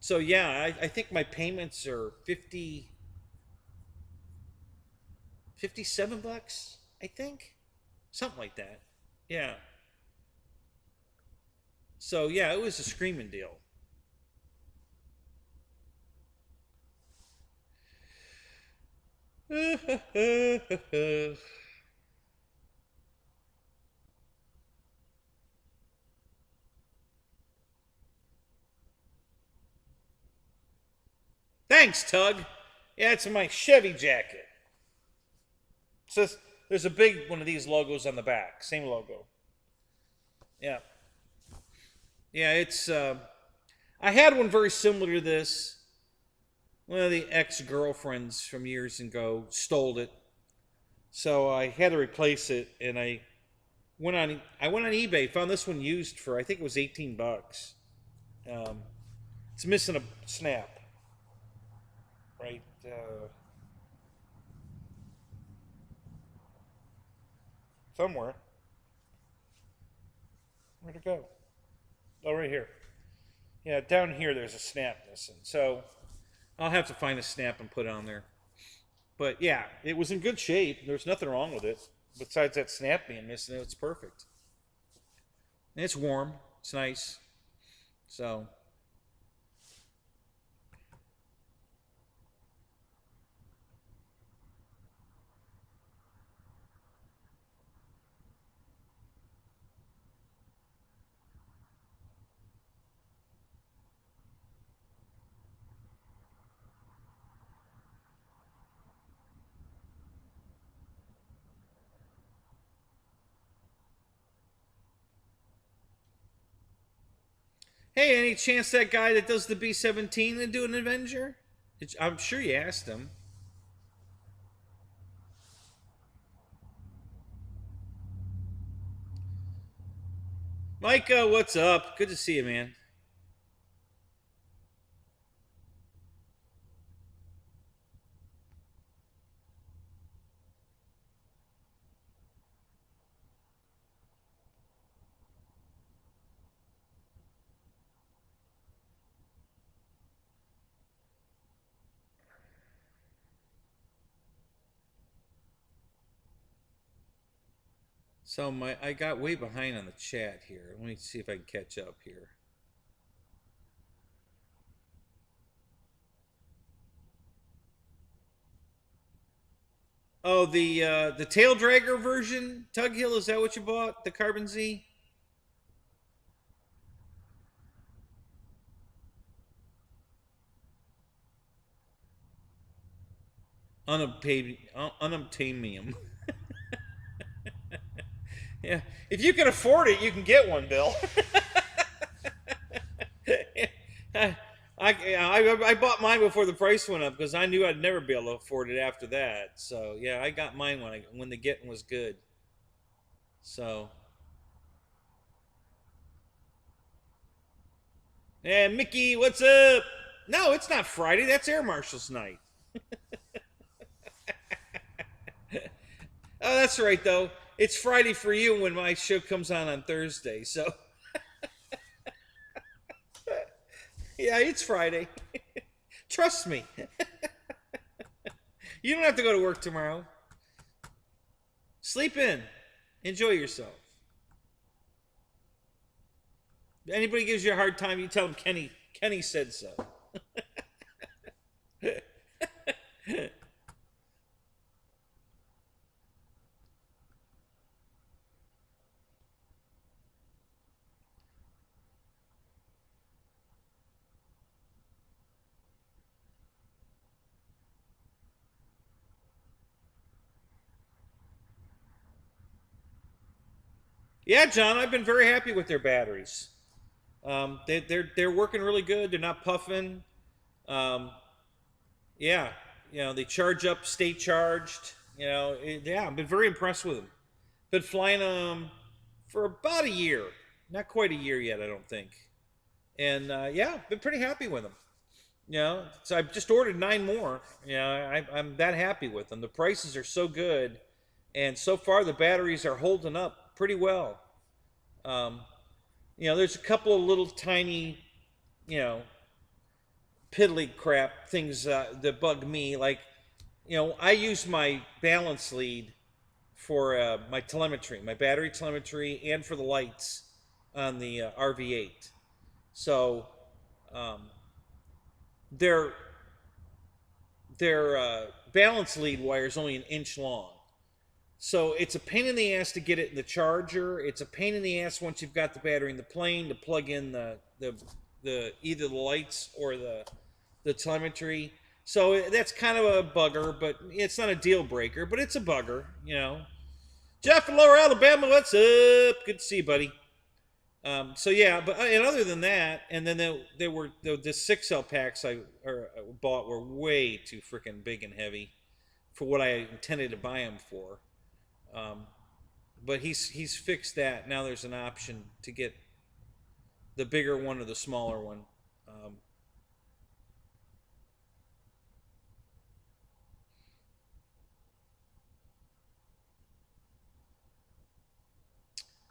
so yeah, I think my payments are 57 bucks, I think, something like that. Yeah. So yeah, it was a screaming deal. Thanks, Tug. Yeah, it's my Chevy jacket. It says there's a big one of these logos on the back. Same logo. Yeah. Yeah, it's. I had one very similar to this. One of the ex-girlfriends from years ago stole it, so I had to replace it. And I went on eBay, found this one used for I think it was 18 bucks. Um, it's missing a snap, right? Somewhere. Where'd it go? Oh, right here. Yeah, down here there's a snap missing. So I'll have to find a snap and put it on there. But yeah, it was in good shape. There's nothing wrong with it. Besides that snap being missing, it's perfect. And it's warm. It's nice. So hey, any chance that guy that does the B-17 to do an Avenger? I'm sure you asked him. Micah, what's up? Good to see you, man. So I got way behind on the chat here. Let me see if I can catch up here. Oh, the tail dragger version, Tug Hill, is that what you bought? The Carbon Z? Unobtainium. Yeah, if you can afford it, you can get one, Bill. I bought mine before the price went up because I knew I'd never be able to afford it after that. So yeah, I got mine when the getting was good. So yeah, Mickey, what's up? No, it's not Friday. That's Air Marshal's night. Oh, that's right though. It's Friday for you when my show comes on Thursday. So yeah, it's Friday. Trust me. You don't have to go to work tomorrow. Sleep in. Enjoy yourself. Anybody gives you a hard time, you tell them Kenny said so. Yeah, John, I've been very happy with their batteries. They're working really good. They're not puffing. Um, yeah, they charge up, stay charged. Yeah, I've been very impressed with them. Been flying them for about a year, not quite a year yet, I don't think. And yeah, been pretty happy with them. So I've just ordered 9 more. I'm that happy with them. The prices are so good, and so far the batteries are holding up pretty well. Um, there's a couple of little tiny, you know, piddly crap things that bug me. Like, I use my balance lead for my telemetry, my battery telemetry, and for the lights on the RV8. So um, their balance lead wire is only an inch long. So it's a pain in the ass to get it in the charger. It's a pain in the ass once you've got the battery in the plane to plug in the either the lights or the telemetry. So that's kind of a bugger, but it's not a deal breaker, but it's a bugger. Jeff in Lower Alabama, what's up? Good to see you, buddy. So yeah, but and other than that, and then there were the 6L packs I bought were way too freaking big and heavy for what I intended to buy them for. Um, but he's fixed that. Now there's an option to get the bigger one or the smaller one.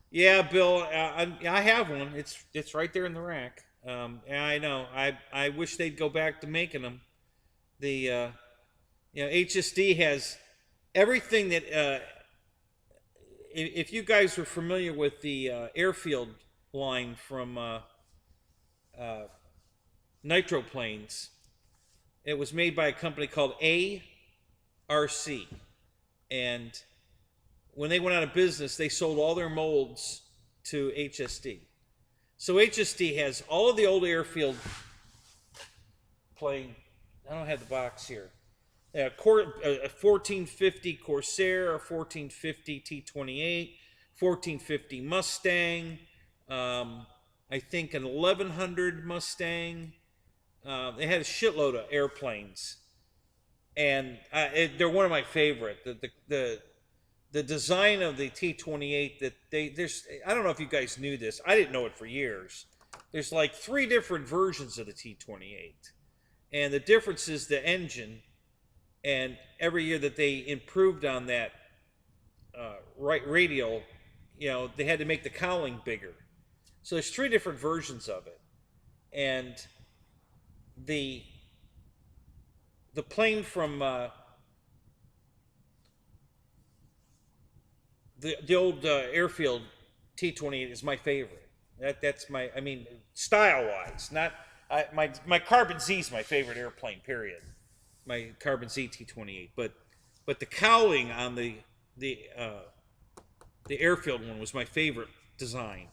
Yeah, Bill, I have one. It's right there in the rack. And I know. I wish they'd go back to making them. The HSD has everything that. If you guys were familiar with the airfield line from Nitro Planes, it was made by a company called ARC, and when they went out of business, they sold all their molds to HSD. So HSD has all of the old airfield plane. I don't have the box here. A 1450 Corsair, a 1450 T-28, 1450 Mustang, I think an 1100 Mustang. They had a shitload of airplanes, and they're one of my favorite. The design of the T-28 that there's, I don't know if you guys knew this. I didn't know it for years. There's like 3 different versions of the T-28, and the difference is the engine. And every year that they improved on that radial, they had to make the cowling bigger. So there's 3 different versions of it, and the plane from the old airfield T-28 is my favorite. That's my, I mean, style wise, not my Carbon Z is my favorite airplane. Period. My Carbon Z T-28, but the cowling on the airfield one was my favorite design.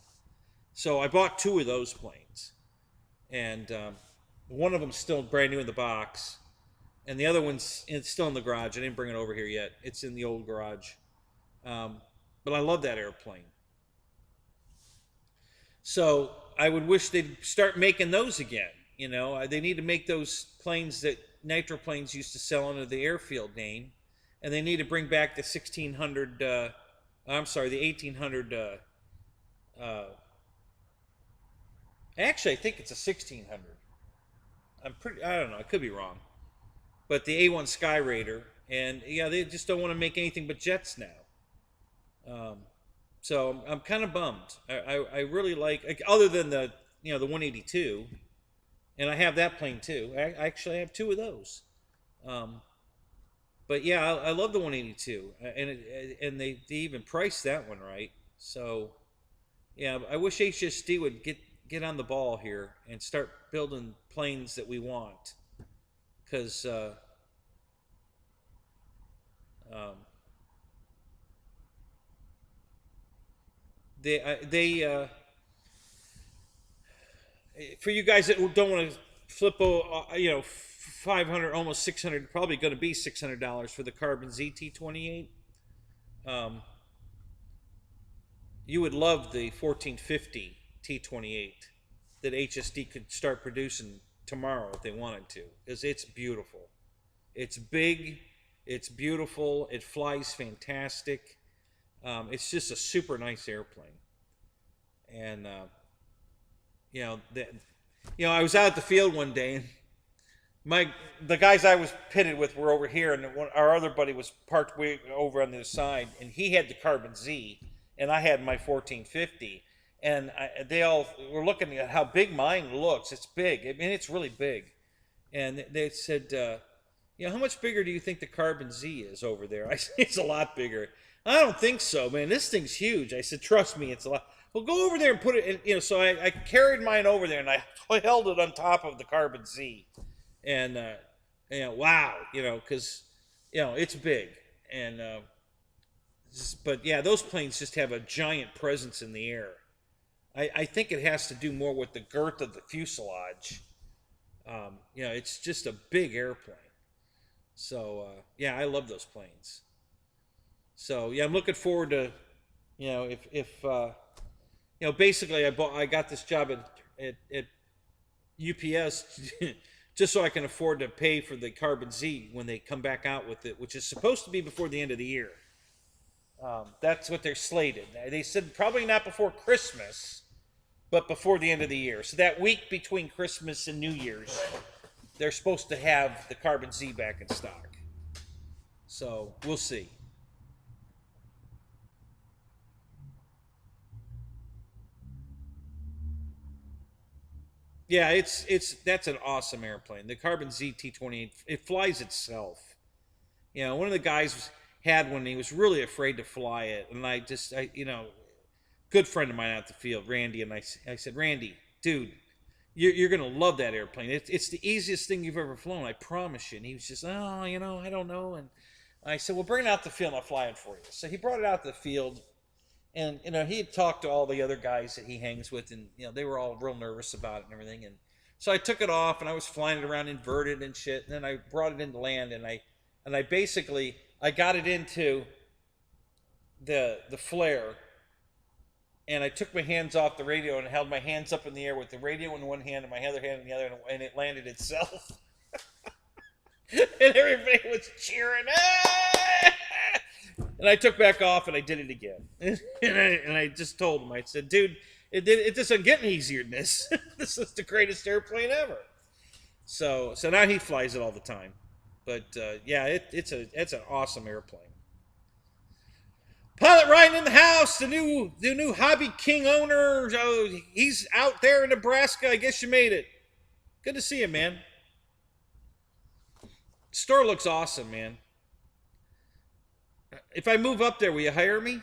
So I bought 2 of those planes, and one of them's still brand new in the box, and the other one's still in the garage. I didn't bring it over here yet. It's in the old garage, but I love that airplane. So I would wish they'd start making those again. They need to make those planes that Nitro Planes used to sell under the airfield name, and they need to bring back the 1600. I'm sorry, the 1800. Actually, I think it's a 1600. I don't know. I could be wrong, but the A1 Sky Raider, and yeah, they just don't want to make anything but jets now. So I'm kind of bummed. I really like, other than the 182. And I have that plane too. I actually have 2 of those. But yeah, I love the 182, and they even priced that one right. So yeah, I wish HSD would get get on the ball here and start building planes that we want, because um, they for you guys that don't want to flip, 500, almost 600, probably going to be $600 for the Carbon ZT28. You would love the 1450 T28 that HSD could start producing tomorrow if they wanted to, because it's beautiful. It's big, it's beautiful, it flies fantastic. It's just a super nice airplane. And I was out at the field one day, and the guys I was pitted with were over here, and our other buddy was parked way over on the other side, and he had the Carbon Z, and I had my 1450, and they all were looking at how big mine looks. It's big. I mean, it's really big. And they said, how much bigger do you think the Carbon Z is over there? I said, it's a lot bigger. I don't think so, man. This thing's huge. I said, trust me, it's a lot. Well, go over there and put it in, so I carried mine over there, and I held it on top of the Carbon Z. And, wow, because, it's big. And, but yeah, those planes just have a giant presence in the air. I think it has to do more with the girth of the fuselage. It's just a big airplane. So, yeah, I love those planes. So, yeah, I'm looking forward to, basically I got this job at UPS just so I can afford to pay for the Carbon Z when they come back out with it, which is supposed to be before the end of the year. That's what they're slated. They said probably not before Christmas, but before the end of the year. So that week between Christmas and New Year's, they're supposed to have the Carbon Z back in stock. So we'll see. Yeah, that's an awesome airplane. The Carbon ZT28, it flies itself. One of the guys had one, and he was really afraid to fly it, and good friend of mine out the field, Randy, and I said, Randy, dude, you're gonna love that airplane. It's the easiest thing you've ever flown, I promise you. And he was just, I don't know. And I said, well, bring it out to the field, and I'll fly it for you. So he brought it out to the field. And, he had talked to all the other guys that he hangs with, and, they were all real nervous about it and everything. And so I took it off, and I was flying it around inverted and shit. And then I brought it into land, and I basically, I got it into the flare, and I took my hands off the radio and held my hands up in the air with the radio in one hand and my other hand in the other, and it landed itself. And everybody was cheering. And I took back off, and I did it again. And I just told him, I said, dude, it doesn't get any easier than this. This is the greatest airplane ever. So now he flies it all the time. But yeah, it's an awesome airplane. Pilot Ryan in the house, the new Hobby King owner. He's out there in Nebraska. I guess you made it. Good to see you, man. The store looks awesome, man. If I move up there, will you hire me?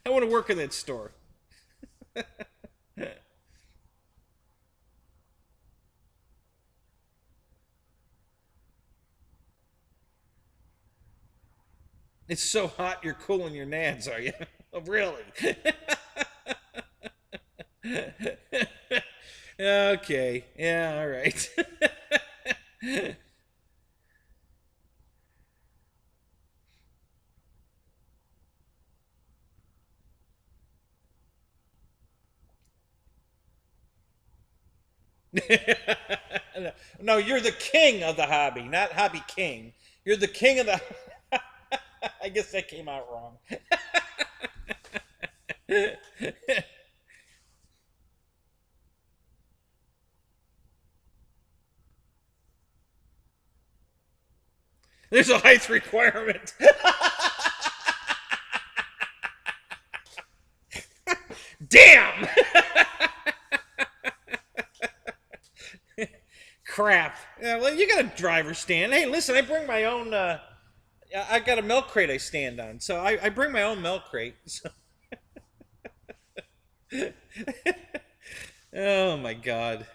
I want to work in that store. It's so hot you're cooling your nads, are you? Oh, really? Okay. Yeah, all right. No, you're the king of the hobby, not Hobby King. You're the king of the... I guess that came out wrong. There's a height requirement. Damn! Crap. Yeah, well, you got a driver's stand. Hey, listen, I bring my own... I got a milk crate I stand on, so I bring my own milk crate. So. Oh my god.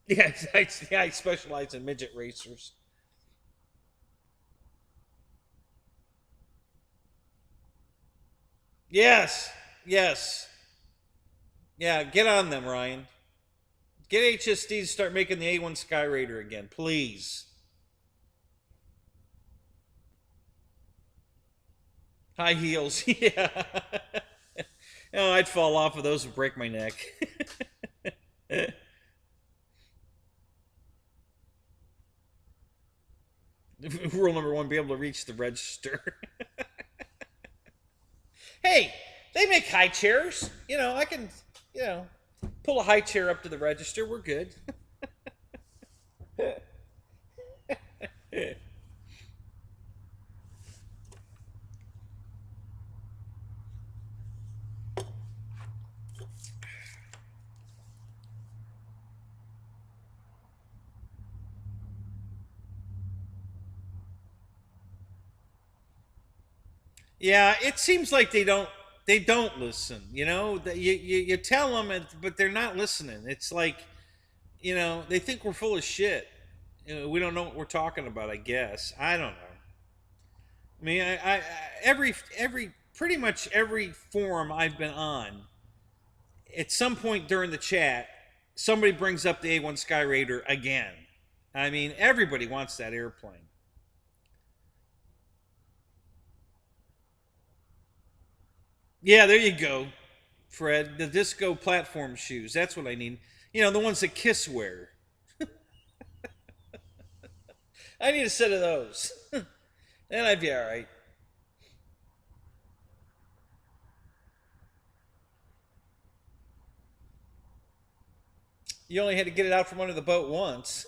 Yeah, I specialize in midget racers. Yes, yes, yeah. Get on them, Ryan. Get HSD to start making the A1 Sky Raider again, please. High heels, yeah. Oh, I'd fall off of those and break my neck. Rule number one: be able to reach the register. Hey, they make high chairs. I can, you know, pull a high chair up to the register. We're good. Yeah, it seems like they don't listen. You tell them, but they're not listening. It's like they think we're full of shit. We don't know what we're talking about. I guess I don't know. I mean, every pretty much every forum I've been on, at some point during the chat, somebody brings up the A1 Sky Raider again. I mean, everybody wants that airplane. Yeah, there you go, Fred. The disco platform shoes. That's what I need. The ones that Kiss wear. I need a set of those. Then I'd be all right. You only had to get it out from under the boat once.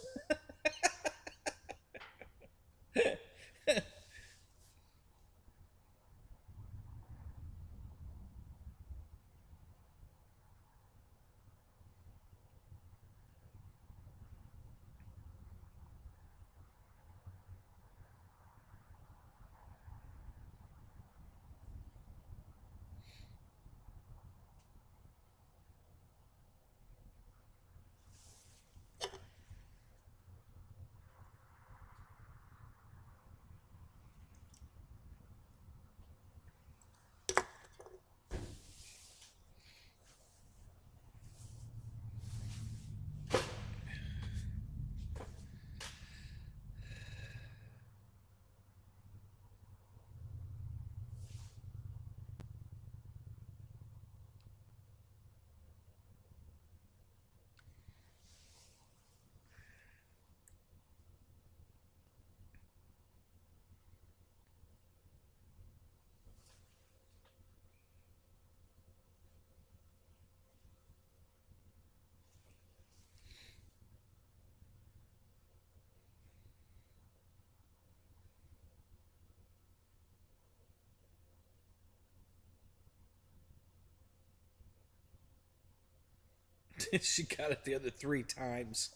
She got it the other 3 times.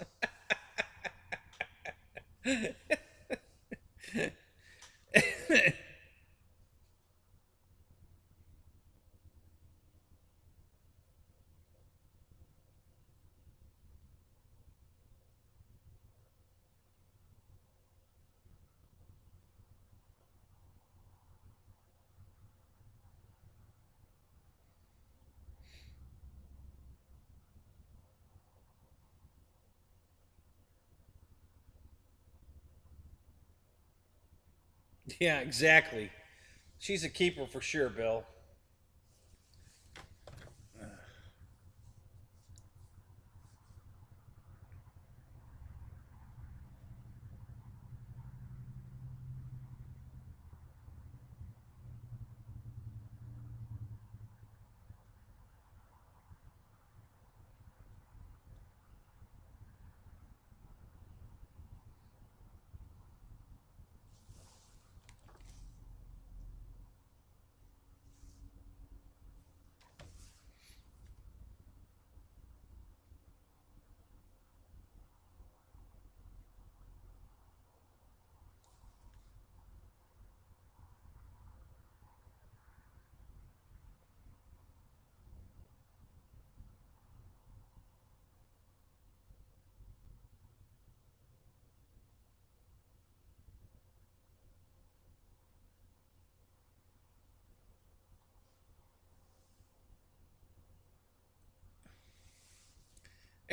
Yeah, exactly. She's a keeper for sure, Bill.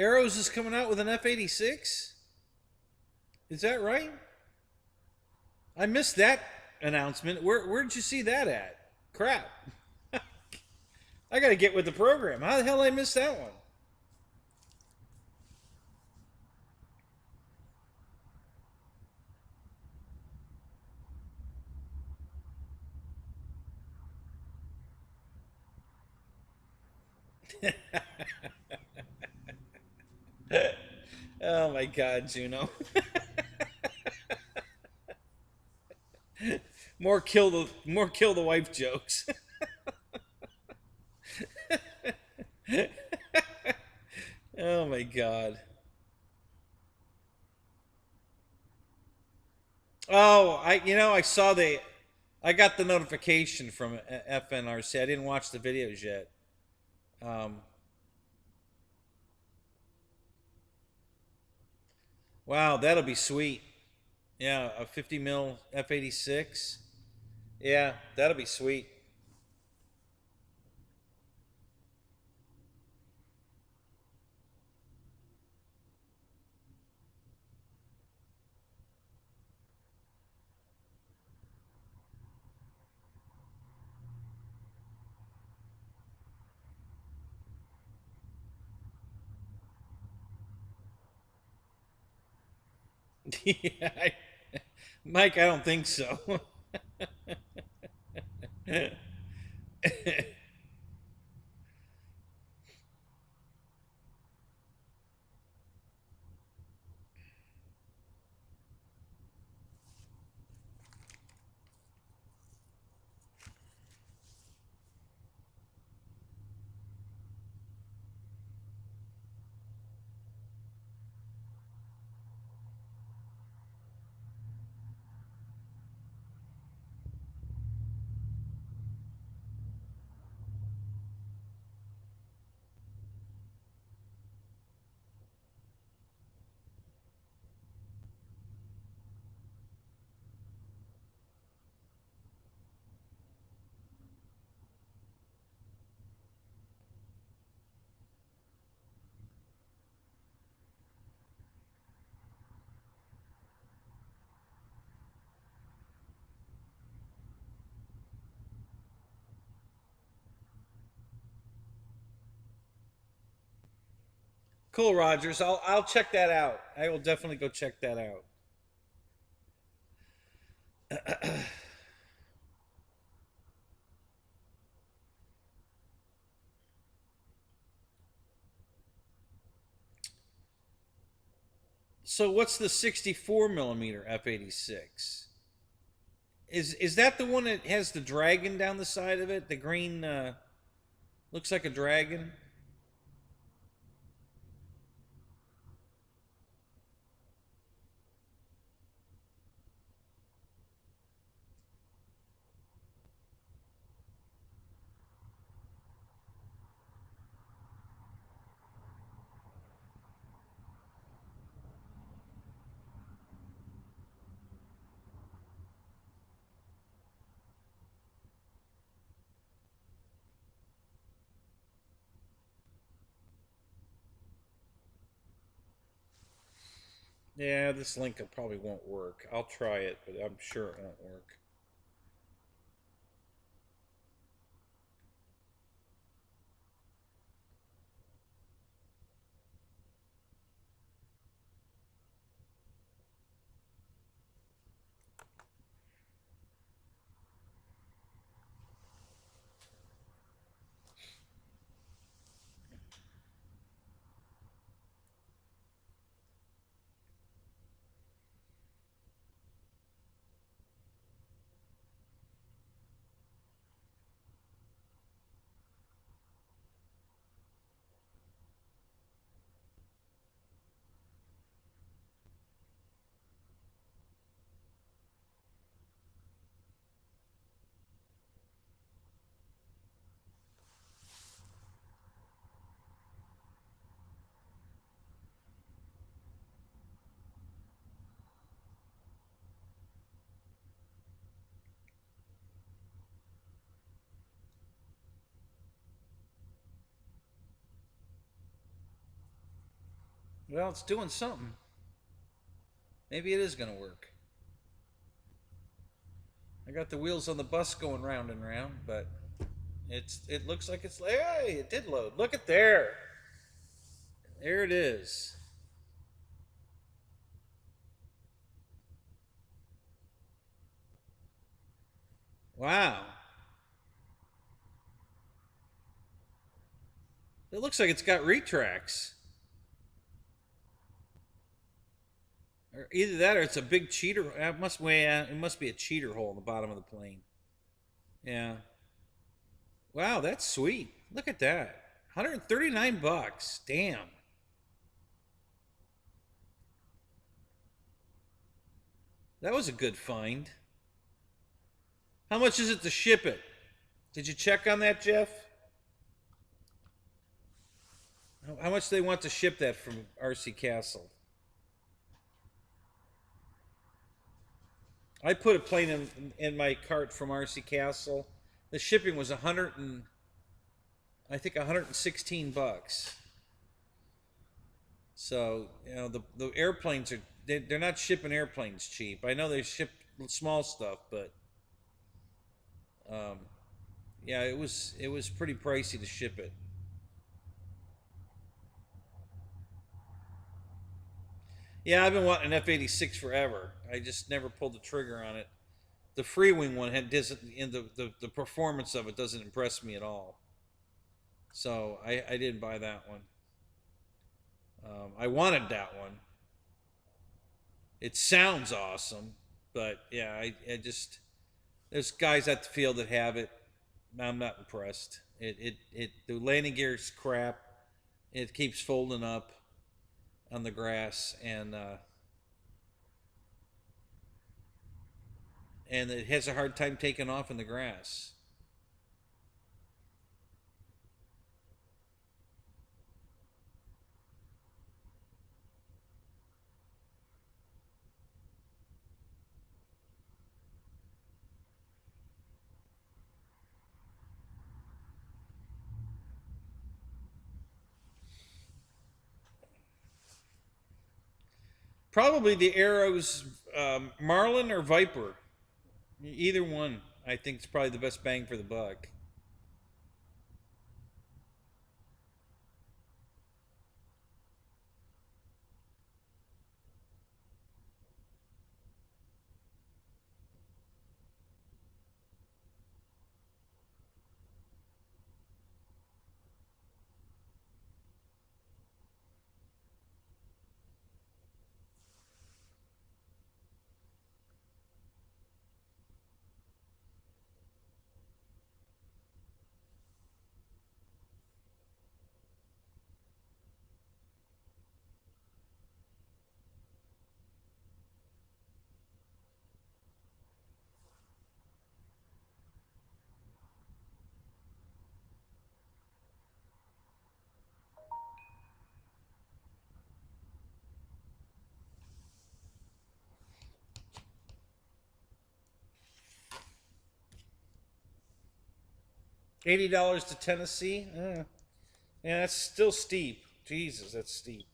Arrows is coming out with an F-86? Is that right? I missed that announcement. Where'd you see that at? Crap. I gotta get with the program. How the hell did I miss that one? Oh my God, Juno. More kill the wife jokes. Oh my God. Oh, I saw I got the notification from FNRC. I didn't watch the videos yet. Um, wow, that'll be sweet. Yeah, a 50 mil F-86. Yeah, that'll be sweet. Yeah, Mike, I don't think so. Cool, Rogers. I'll check that out. I will definitely go check that out. So what's the 64 millimeter F-86? Is that the one that has the dragon down the side of it? The green looks like a dragon. Yeah, this link probably won't work. I'll try it, but I'm sure it won't work. Well, it's doing something. Maybe it is going to work. I got the wheels on the bus going round and round, but it looks like it's like, hey, it did load. Look at there. There it is. Wow. It looks like it's got retracts. Or either that or it's a big cheater. It must be a cheater hole in the bottom of the plane. Yeah. Wow, that's sweet. Look at that. 139 bucks. Damn. That was a good find. How much is it to ship it? Did you check on that, Jeff? How much do they want to ship that from RC Castle? I put a plane in my cart from RC Castle. The shipping was I think 116 bucks. So, you know, the airplanes they're not shipping airplanes cheap. I know they ship small stuff, but yeah, it was pretty pricey to ship it. Yeah, I've been wanting an F-86 forever. I just never pulled the trigger on it. The Freewing one doesn't, in the performance of it doesn't impress me at all. So I didn't buy that one. I wanted that one. It sounds awesome, but yeah, I just there's guys at the field that have it. I'm not impressed. The landing gear's crap. It keeps folding up on the grass, and it has a hard time taking off in the grass. Probably the Arrows, Marlin or Viper. Either one, I think, is probably the best bang for the buck. $80 to Tennessee? Yeah, that's still steep. Jesus, that's steep.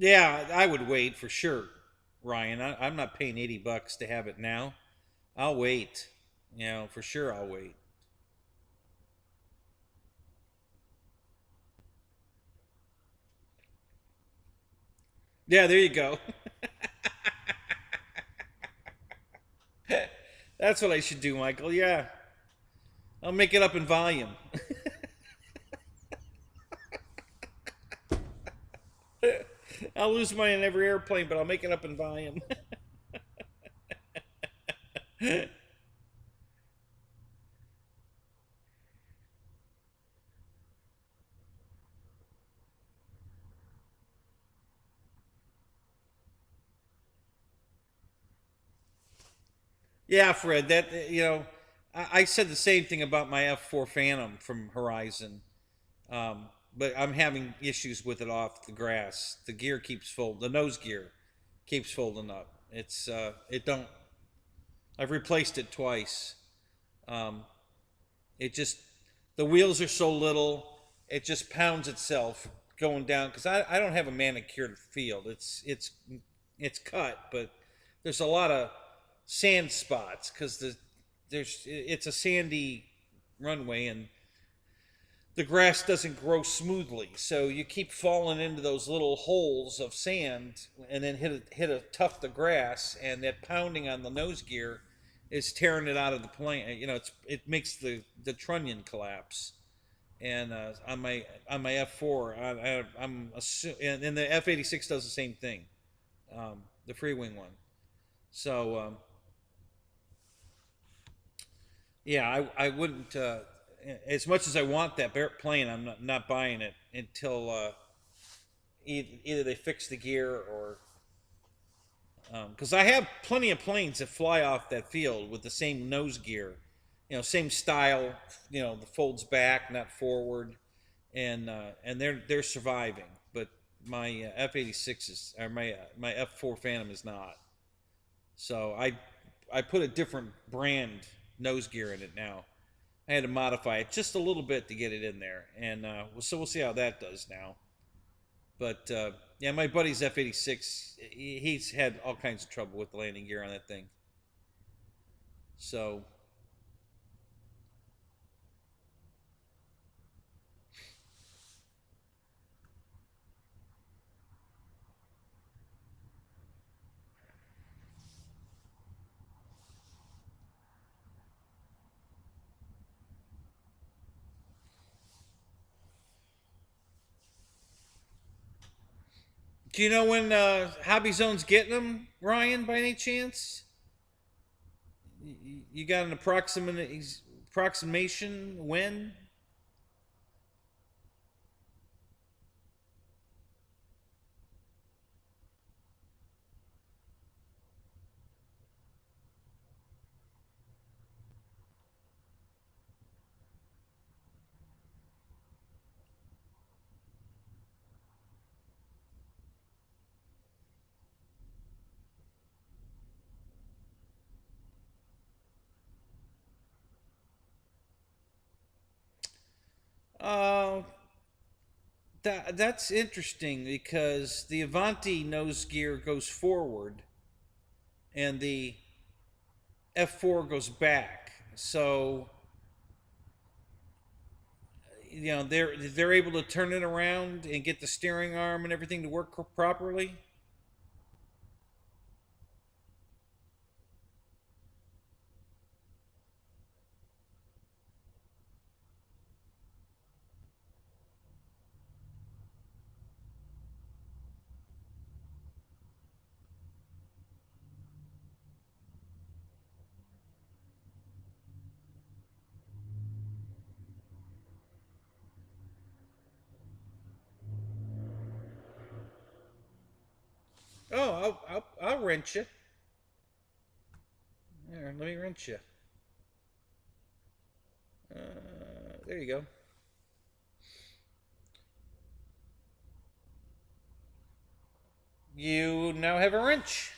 Yeah, I would wait for sure, Ryan. I'm not paying 80 bucks to have it now. I'll wait. You know, for sure I'll wait. Yeah, there you go. That's what I should do, Michael. Yeah. I'll make it up in volume. I'll lose money in every airplane, but I'll make it up in volume. Yeah, Fred. That I said the same thing about my F4 Phantom from Horizon. But I'm having issues with it off the grass. The gear keeps folding. The nose gear keeps folding up. It don't. I've replaced it twice. Um, it just the wheels are so little. It just pounds itself going down because I don't have a manicured field. It's cut, but there's a lot of sand spots because it's a sandy runway and the grass doesn't grow smoothly. So you keep falling into those little holes of sand and then hit a tuft of grass, and that pounding on the nose gear is tearing it out of the plane. It makes the trunnion collapse. And on my F4, I'm assuming, and the F86 does the same thing, the free wing one. So yeah, I wouldn't. As much as I want that plane, I'm not buying it until either they fix the gear or because I have plenty of planes that fly off that field with the same nose gear, same style, the folds back, not forward, and they're surviving. But my F86 is, or my F4 Phantom is not. So I put a different brand nose gear in it now. I had to modify it just a little bit to get it in there, and so we'll see how that does now. But yeah, my buddy's F86, he's had all kinds of trouble with the landing gear on that thing. So do you know when Hobby Zone's getting them, Ryan, by any chance? You got an approximation when? Uh, that's interesting because the Avanti nose gear goes forward and the F4 goes back. So they're able to turn it around and get the steering arm and everything to work properly. Oh, I'll rent you. Here, let me rent you. There you go. You now have a wrench.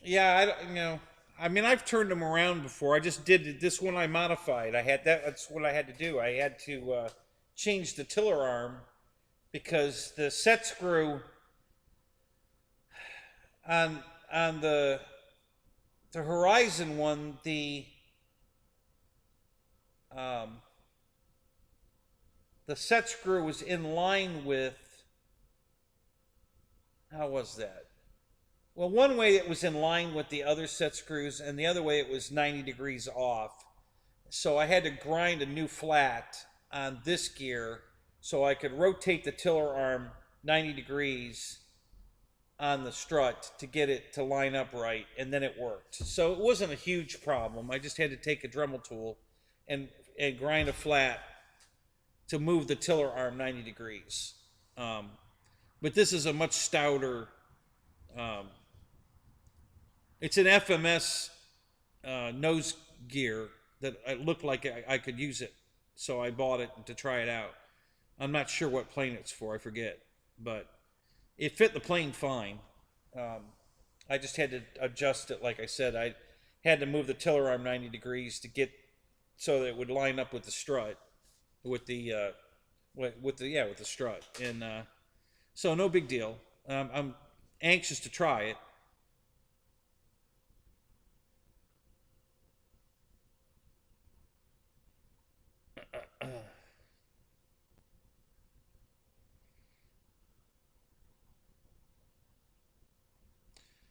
Yeah, I mean, I've turned them around before. I just did this one. I modified. That's what I had to do. I had to change the tiller arm because the set screw on on the Horizon one, um, the set screw was in line with, how was that? Well, one way it was in line with the other set screws, and the other way it was 90 degrees off. So I had to grind a new flat on this gear so I could rotate the tiller arm 90 degrees on the strut to get it to line up right, and then it worked. So it wasn't a huge problem. I just had to take a Dremel tool and grind a flat to move the tiller arm 90 degrees. But this is a much stouter, it's an FMS nose gear that it looked like I could use it. So I bought it to try it out. I'm not sure what plane it's for, I forget. But it fit the plane fine. I just had to adjust it, like I said. I had to move the tiller arm 90 degrees to get so that it would line up with the strut, with the strut, and so no big deal. I'm anxious to try it.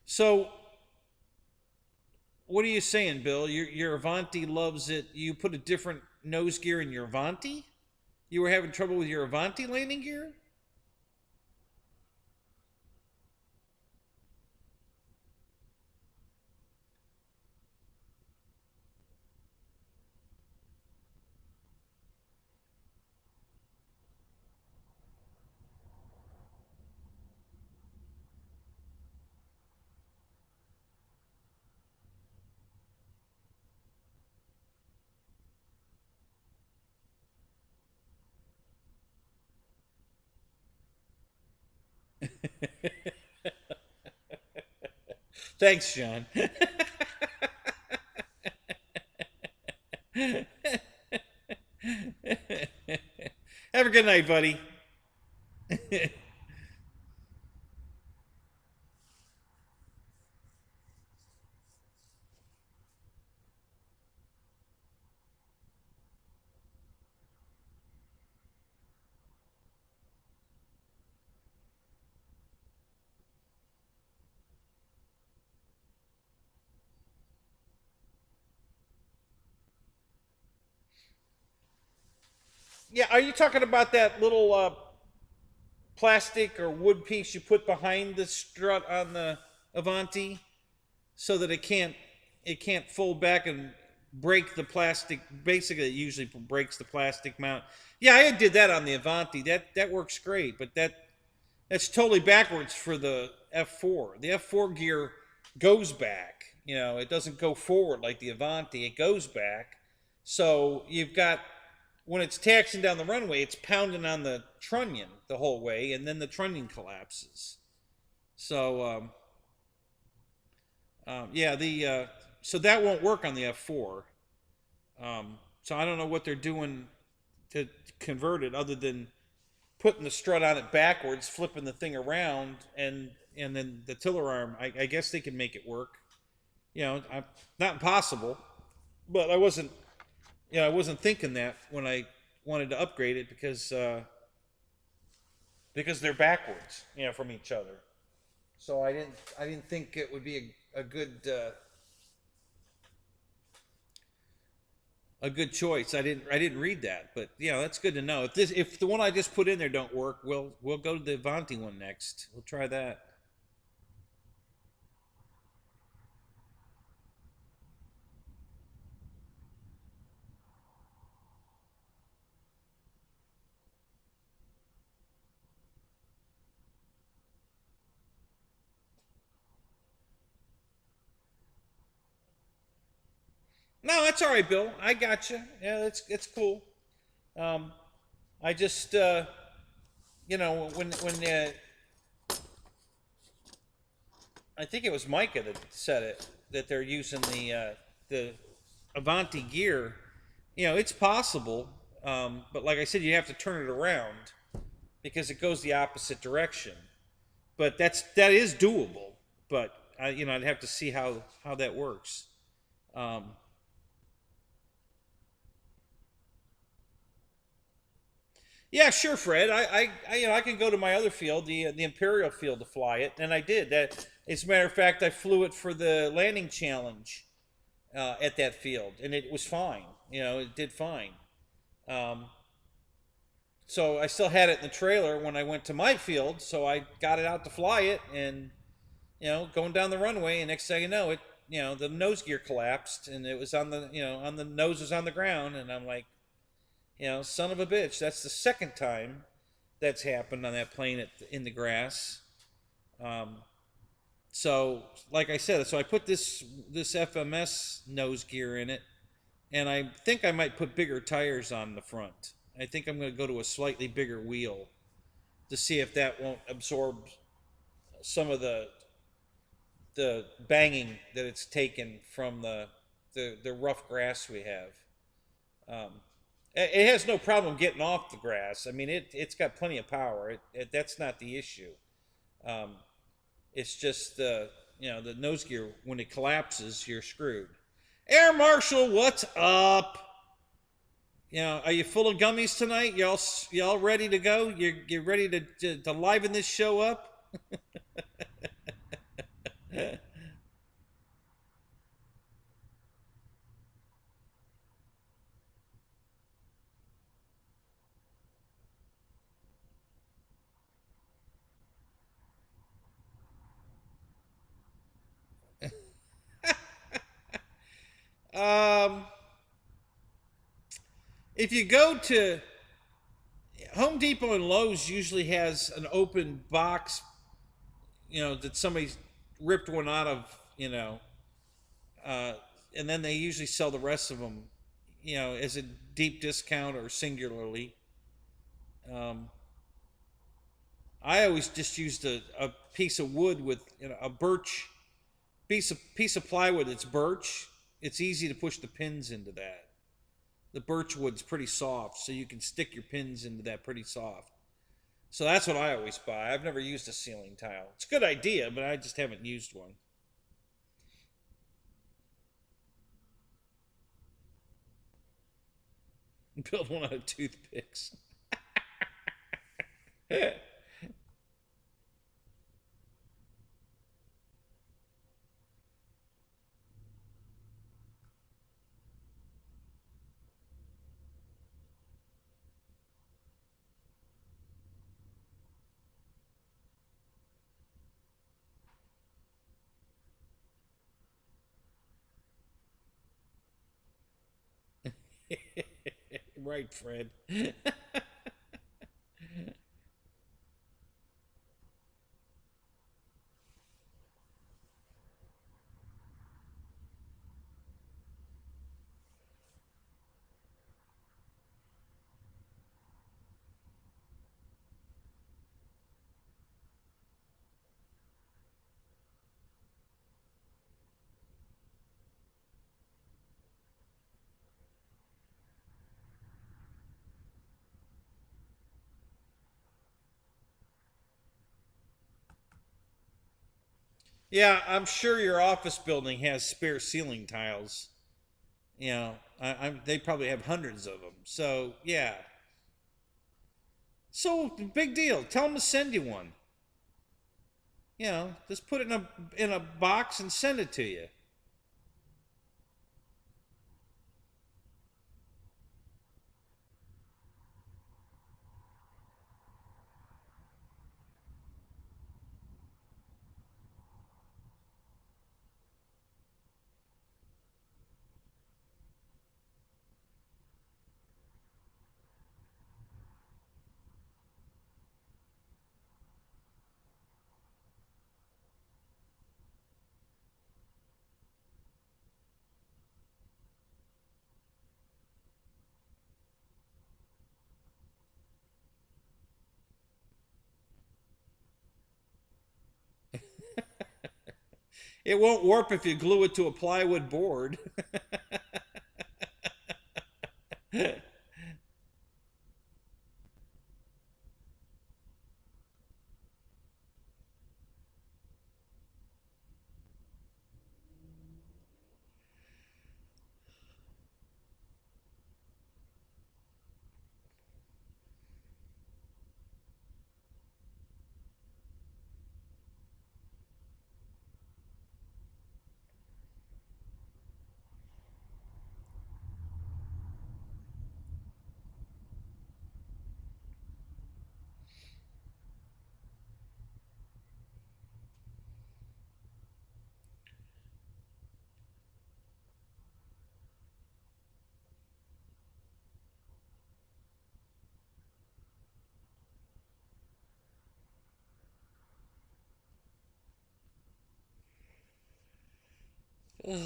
So, what are you saying, Bill? Your Avanti loves it. You put a different nose gear in your Avanti? You were having trouble with your Avanti landing gear? Thanks, John. Have a good night, buddy. Yeah, are you talking about that little plastic or wood piece you put behind the strut on the Avanti so that it can't fold back and break the plastic? Basically, it usually breaks the plastic mount. Yeah, I did that on the Avanti. That works great, but that's totally backwards for the F4. The F4 gear goes back. It doesn't go forward like the Avanti. It goes back. So you've got, when it's taxiing down the runway, it's pounding on the trunnion the whole way, and then the trunnion collapses. So, yeah, so that won't work on the F4. So I don't know what they're doing to convert it other than putting the strut on it backwards, flipping the thing around, and then the tiller arm. I guess they can make it work. Not impossible, but I wasn't thinking that when I wanted to upgrade it because they're backwards, from each other. So I didn't think it would be a good choice. I didn't read that, but that's good to know. If the one I just put in there don't work, we'll go to the Avanti one next. We'll try that. No, that's all right, Bill. I got you. Yeah, it's cool. Um, I just when I think it was Micah that said it, that they're using the Avanti gear. It's possible, but like I said, you have to turn it around because it goes the opposite direction. But that is doable. But I'd have to see how that works. Um, Yeah, sure, Fred. I can go to my other field, the Imperial field, to fly it, and I did that. As a matter of fact, I flew it for the landing challenge at that field, and it was fine. It did fine. Um, So I still had it in the trailer when I went to my field. So I got it out to fly it, and going down the runway, and next thing you know, the nose gear collapsed, and it was on the nose was on the ground, and I'm like, son of a bitch. That's the second time that's happened on that plane in the grass. Um, so, like I said, so I put this FMS nose gear in it, and I think I might put bigger tires on the front. I think I'm going to go to a slightly bigger wheel to see if that won't absorb some of the banging that it's taken from the rough grass we have. Um, it has no problem getting off the grass. I mean, it's got plenty of power. That's not the issue. Um, it's just the nose gear, when it collapses, you're screwed. Air Marshal, what's up? Are you full of gummies tonight? Y'all ready to go? You're ready to liven this show up? um, if you go to Home Depot and Lowe's, usually has an open box, that somebody ripped one out of, uh, and then they usually sell the rest of them, as a deep discount or singularly. Um, I always just used a piece of wood with a birch piece of plywood that's birch. It's easy to push the pins into that. The birch wood's pretty soft, so you can stick your pins into that pretty soft. So that's what I always buy. I've never used a ceiling tile. It's a good idea, but I just haven't used one. Build one out of toothpicks. Right, Fred. Yeah, I'm sure your office building has spare ceiling tiles. They probably have hundreds of them. So yeah. So big deal. Tell them to send you one. Just put it in a box and send it to you. It won't warp if you glue it to a plywood board. Wait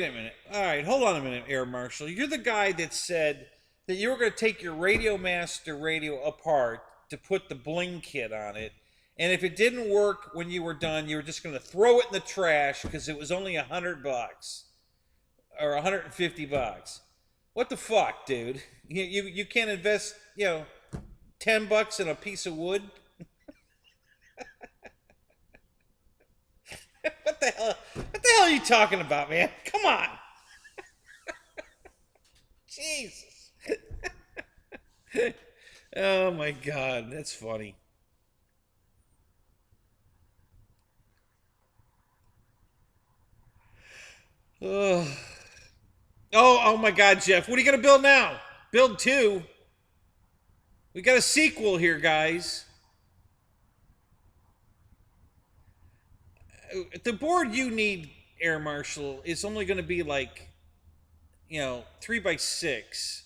a minute. All right, hold on a minute, Air Marshal. You're the guy that said that you were going to take your Radio Master radio apart to put the bling kit on it, and if it didn't work when you were done, you were just going to throw it in the trash because it was only $100 or $150. What the fuck, dude? You can't invest, 10 bucks in a piece of wood. What the hell? What the hell are you talking about, man? Come on. Jesus. Oh my God, that's funny. Oh, oh my God, Jeff. What are you gonna build now? Build two. We got a sequel here, guys. The board you need, Air Marshal, is only going to be like, 3x6,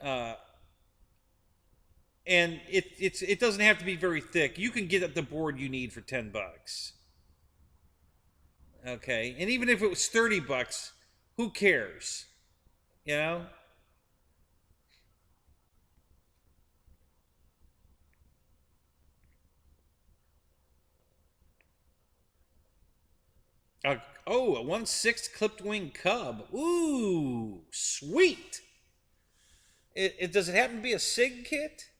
uh, and it doesn't have to be very thick. You can get the board you need for $10. Okay, and even if it was $30, who cares? You know. Uh, oh, a 1/6 clipped wing cub. Ooh, sweet. It does it happen to be a SIG kit?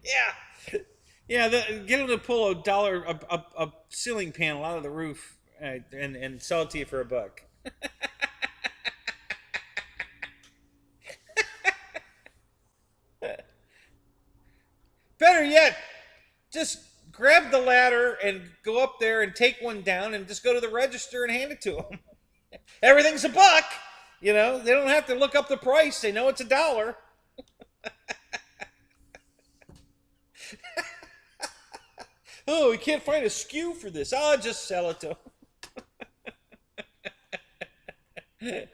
Yeah, yeah. Get him to pull a ceiling panel out of the roof, and sell it to you for $1. Better yet, just grab the ladder and go up there and take one down, and just go to the register and hand it to them. Everything's $1. They don't have to look up the price. They know it's $1. Oh, we can't find a SKU for this. I'll just sell it to them.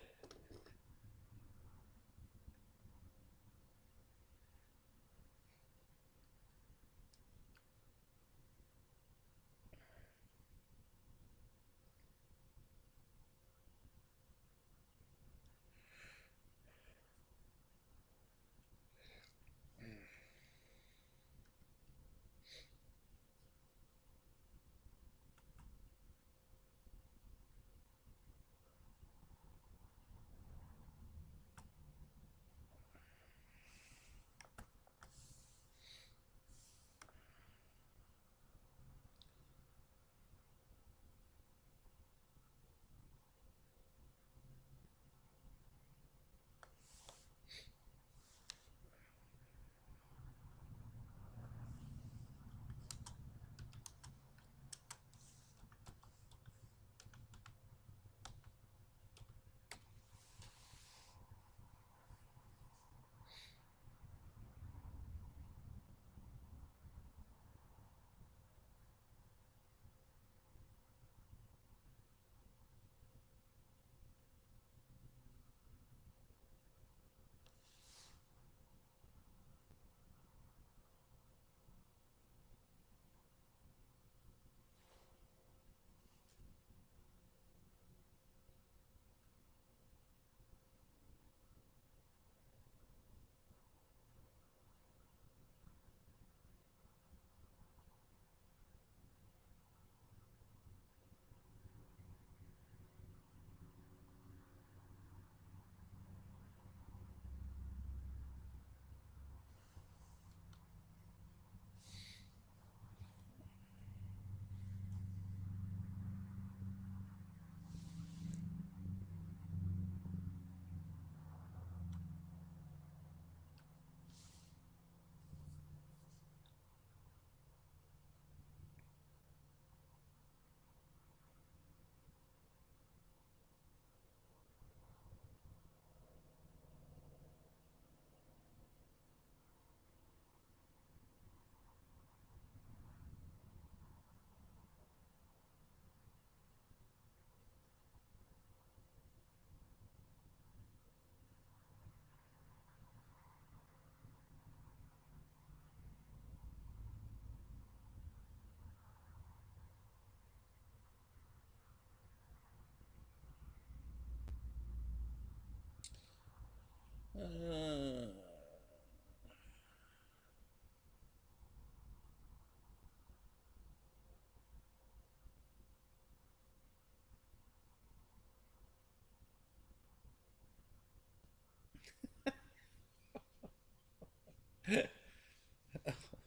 Uh,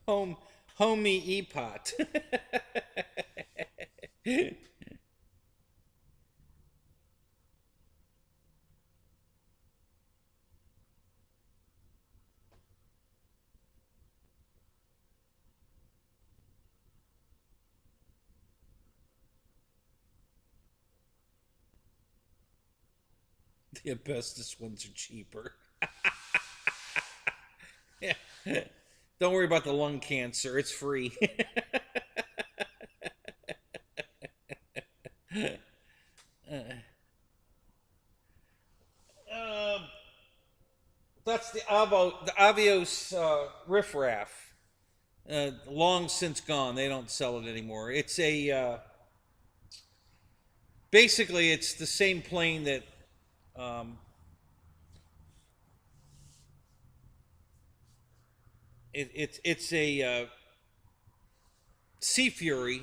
home, homey E-pot. The asbestos ones are cheaper. Yeah. Don't worry about the lung cancer. It's free. Um, that's the Avios riffraff. Long since gone. They don't sell it anymore. It's a basically it's the same plane that um, it's a Sea Fury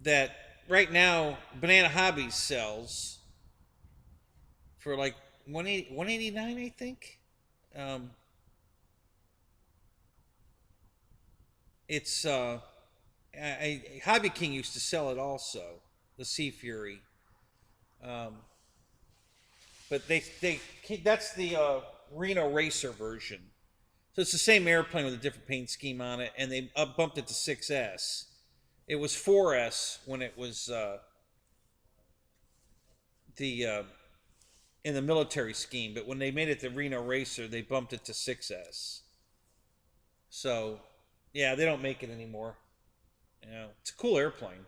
that right now Banana Hobbies sells for like 189, I think. Um, it's Hobby King used to sell it also, the Sea Fury. Um, but they that's the Reno Racer version. So it's the same airplane with a different paint scheme on it, and they bumped it to 6S. It was 4S when it was the in the military scheme, but when they made it the Reno Racer, they bumped it to 6S. So, yeah, they don't make it anymore. You know, it's a cool airplane.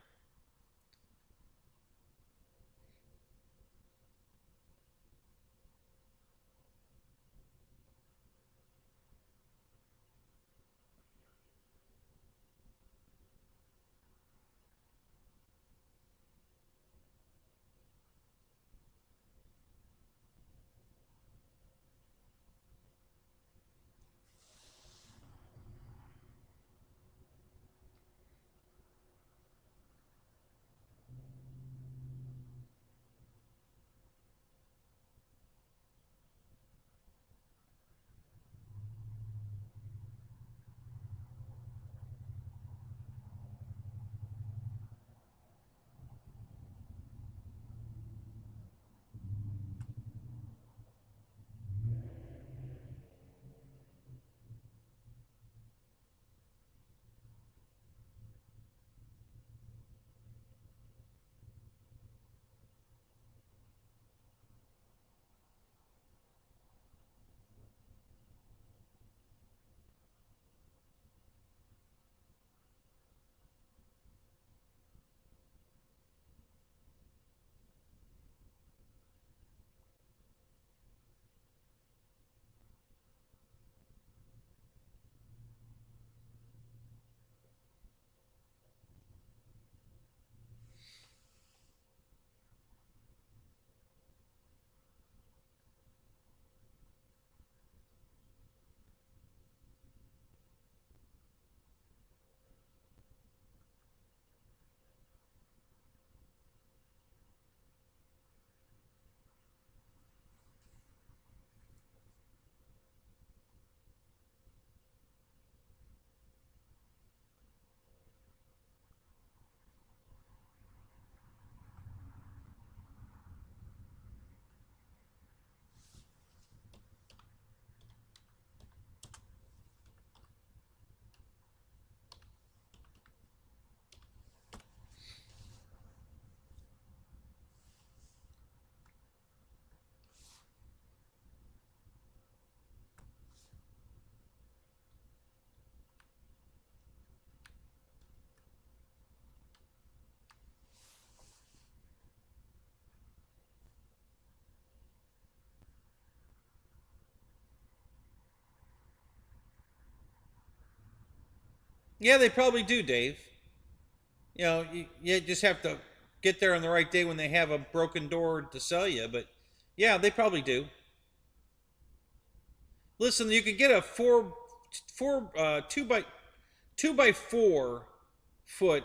Yeah, they probably do, Dave. You know, you just have to get there on the right day when they have a broken door to sell you. But yeah, they probably do. Listen, you could get a two by 4 foot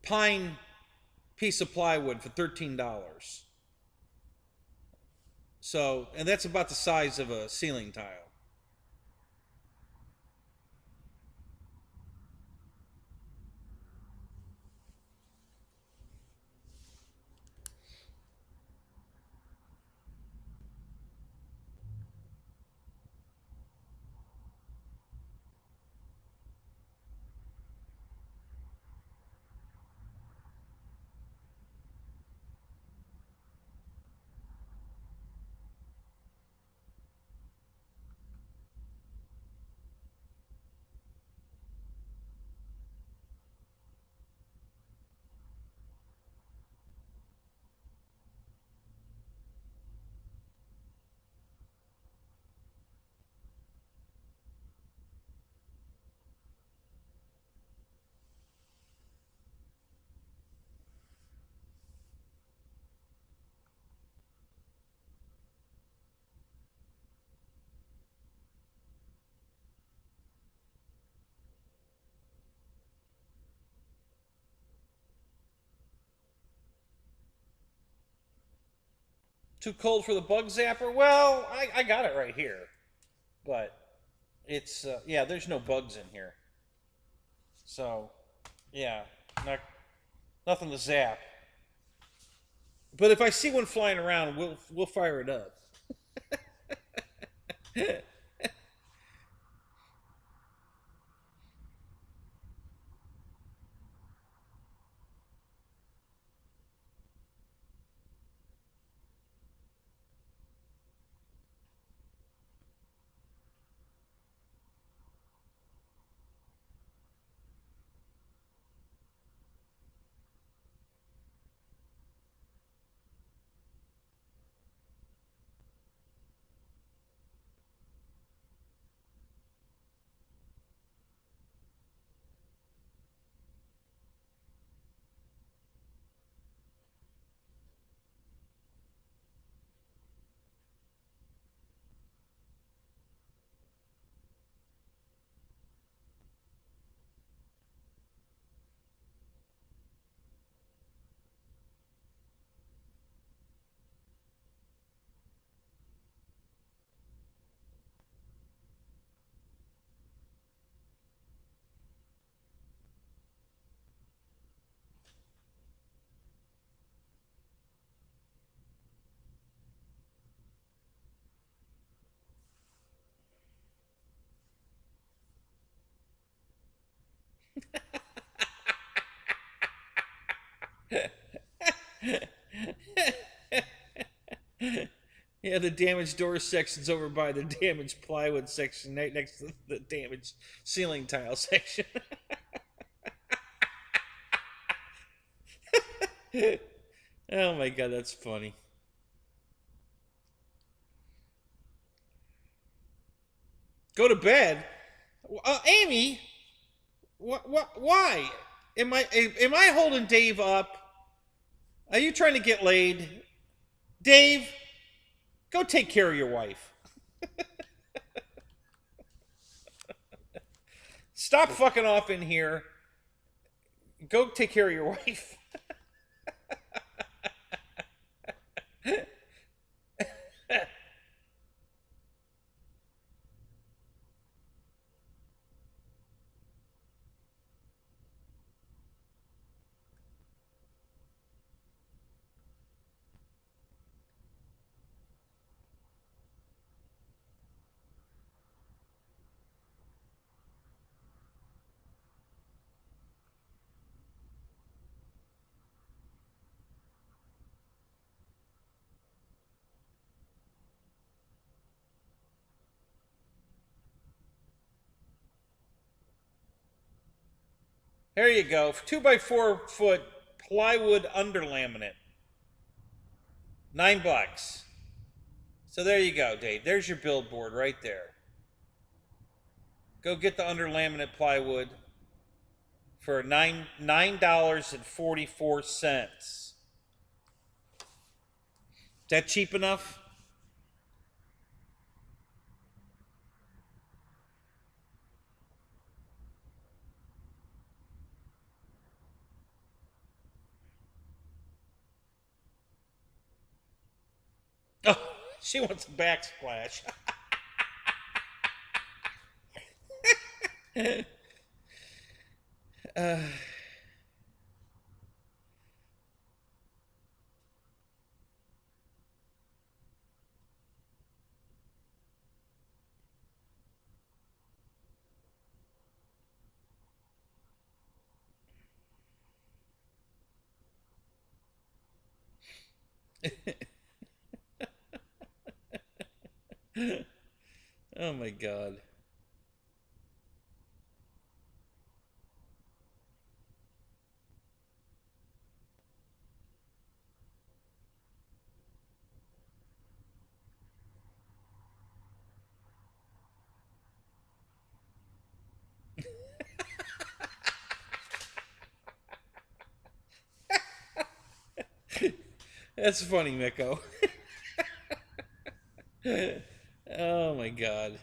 pine piece of plywood for $13. So, and that's about the size of a ceiling tile. Too cold for the bug zapper? Well, I got it right here. But it's, yeah, there's no bugs in here. So, yeah, nothing to zap. But if I see one flying around, we'll fire it up. Yeah, the damaged door section's over by the damaged plywood section, right next to the damaged ceiling tile section. Oh my god, that's funny. Go to bed? Amy, why? Am I holding Dave up? Are you trying to get laid? Dave, go take care of your wife. Stop fucking off in here. Go take care of your wife. There you go. 2 by 4 foot plywood under laminate. $9. So there you go, Dave. There's your billboard right there. Go get the under laminate plywood for $9.44. Is that cheap enough? She wants a backsplash. uh, oh my God. That's funny, Miko. Oh my God.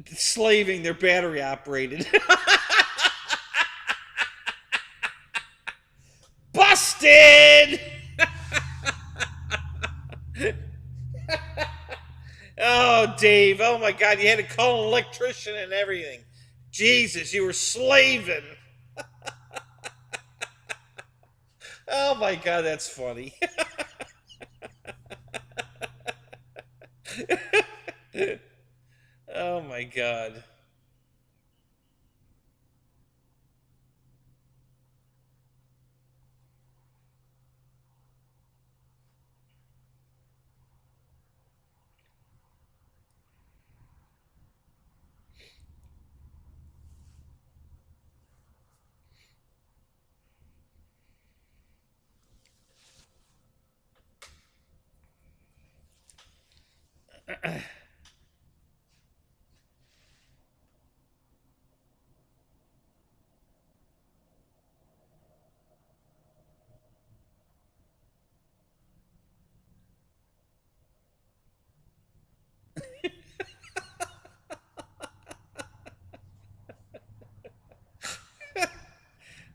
Slaving, they're battery operated. Busted! Oh, Dave. Oh my God. You had to call an electrician and everything. Jesus, you were slaving. Oh my God, that's funny. Oh my God.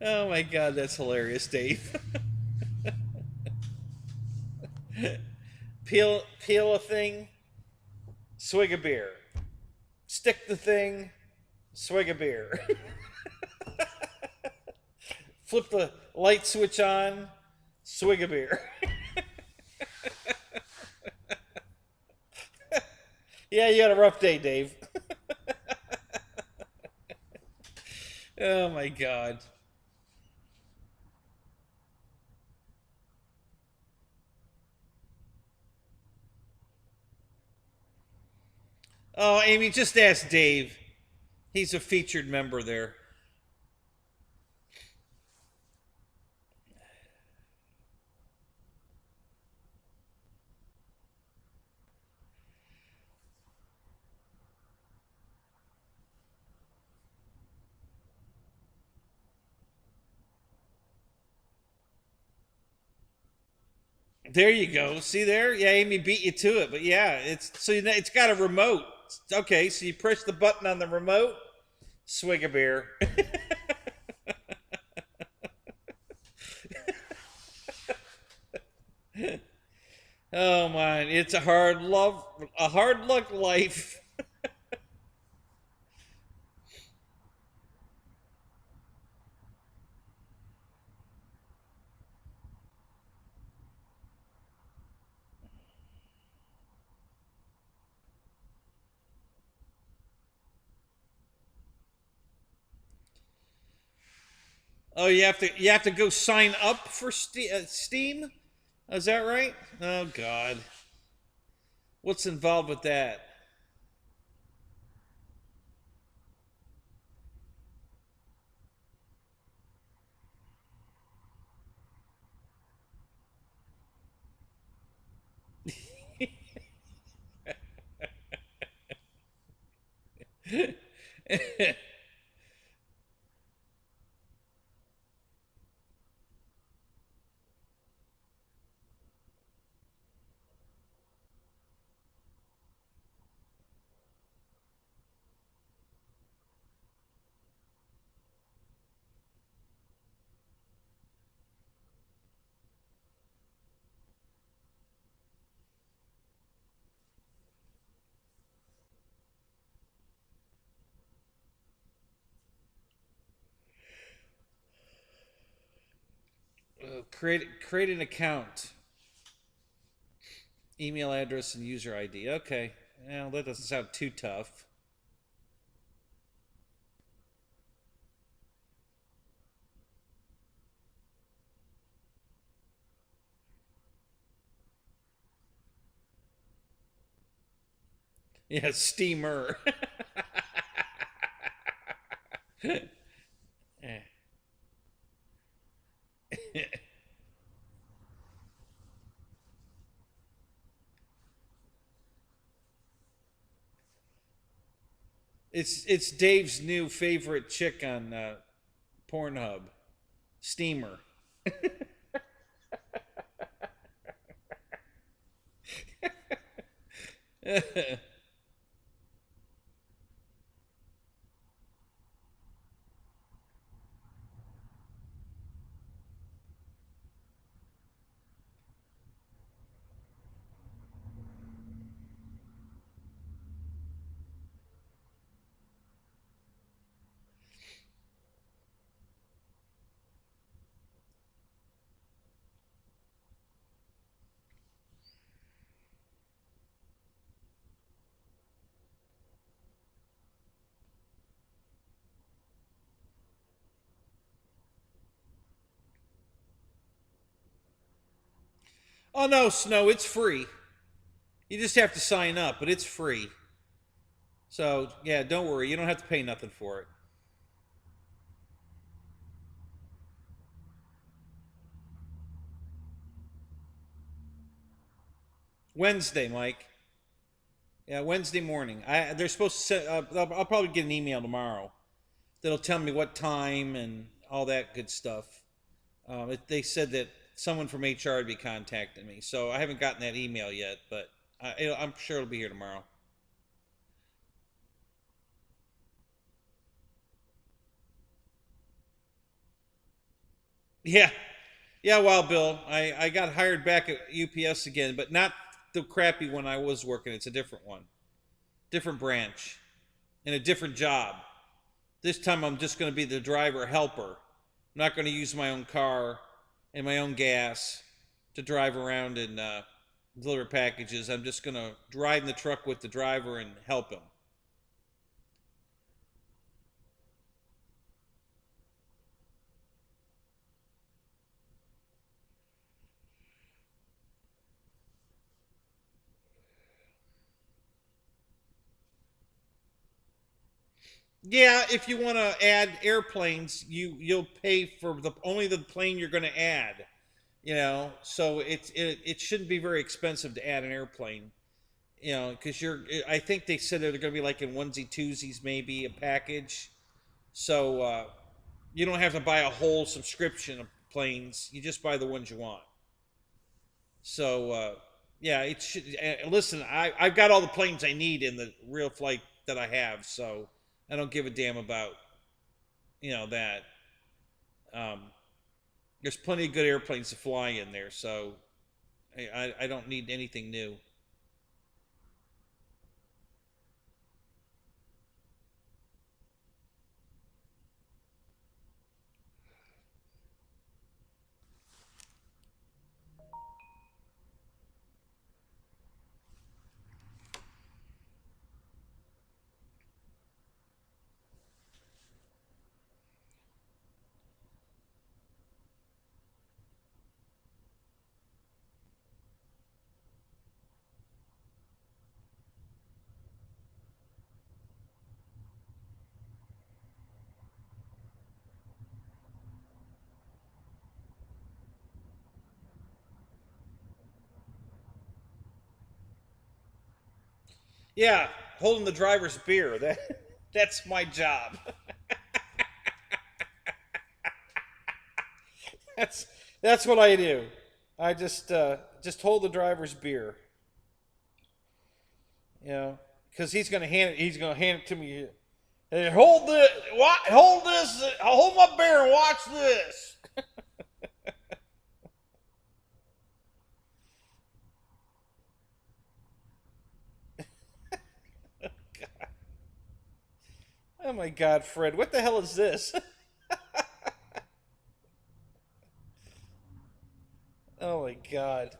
Oh my God, that's hilarious, Dave. Peel a thing, swig a beer. Stick the thing, swig a beer. Flip the light switch on, swig a beer. Yeah, you had a rough day, Dave. Oh my God. Oh, Amy, just ask Dave. He's a featured member there. There you go. See there? Yeah, Amy beat you to it. But yeah, it's got a remote. Okay, so you press the button on the remote, swig a beer. Oh man, it's a hard luck life. Oh, you have to go sign up for Steam. Is that right? Oh God, what's involved with that? Create an account, email address and user ID. Okay, well that doesn't sound too tough. Yeah, steamer. It's Dave's new favorite chick on Pornhub, steamer. Oh no, Snow, it's free. You just have to sign up, but it's free. So yeah, don't worry, you don't have to pay nothing for it. Wednesday, Mike. Yeah, Wednesday morning. They're supposed to send. I'll probably get an email tomorrow that'll tell me what time and all that good stuff. They said that someone from HR would be contacting me, so I haven't gotten that email yet, but I'm sure it'll be here tomorrow. Yeah, yeah. Well, Bill, I got hired back at UPS again, but not the crappy one I was working. It's a different one, different branch, and a different job. This time I'm just going to be the driver helper. I'm not going to use my own car and my own gas to drive around and deliver packages. I'm just going to ride in the truck with the driver and help him. Yeah, if you want to add airplanes, you'll pay for the only the plane you're going to add. So it shouldn't be very expensive to add an airplane. Because I think they said they're going to be like in onesie twosies, maybe a package. So you don't have to buy a whole subscription of planes. You just buy the ones you want. So yeah, it should. Listen, I've got all the planes I need in the real flight that I have, so I don't give a damn about that. Um, there's plenty of good airplanes to fly in there, so I don't need anything new. Yeah, holding the driver's beer. That. That's my job. That's what I do. I just hold the driver's beer. You know, because he's gonna hand it to me. Hey, hold this. Hold this. Hold my beer and watch this. Oh my God, Fred! What the hell is this? Oh my God.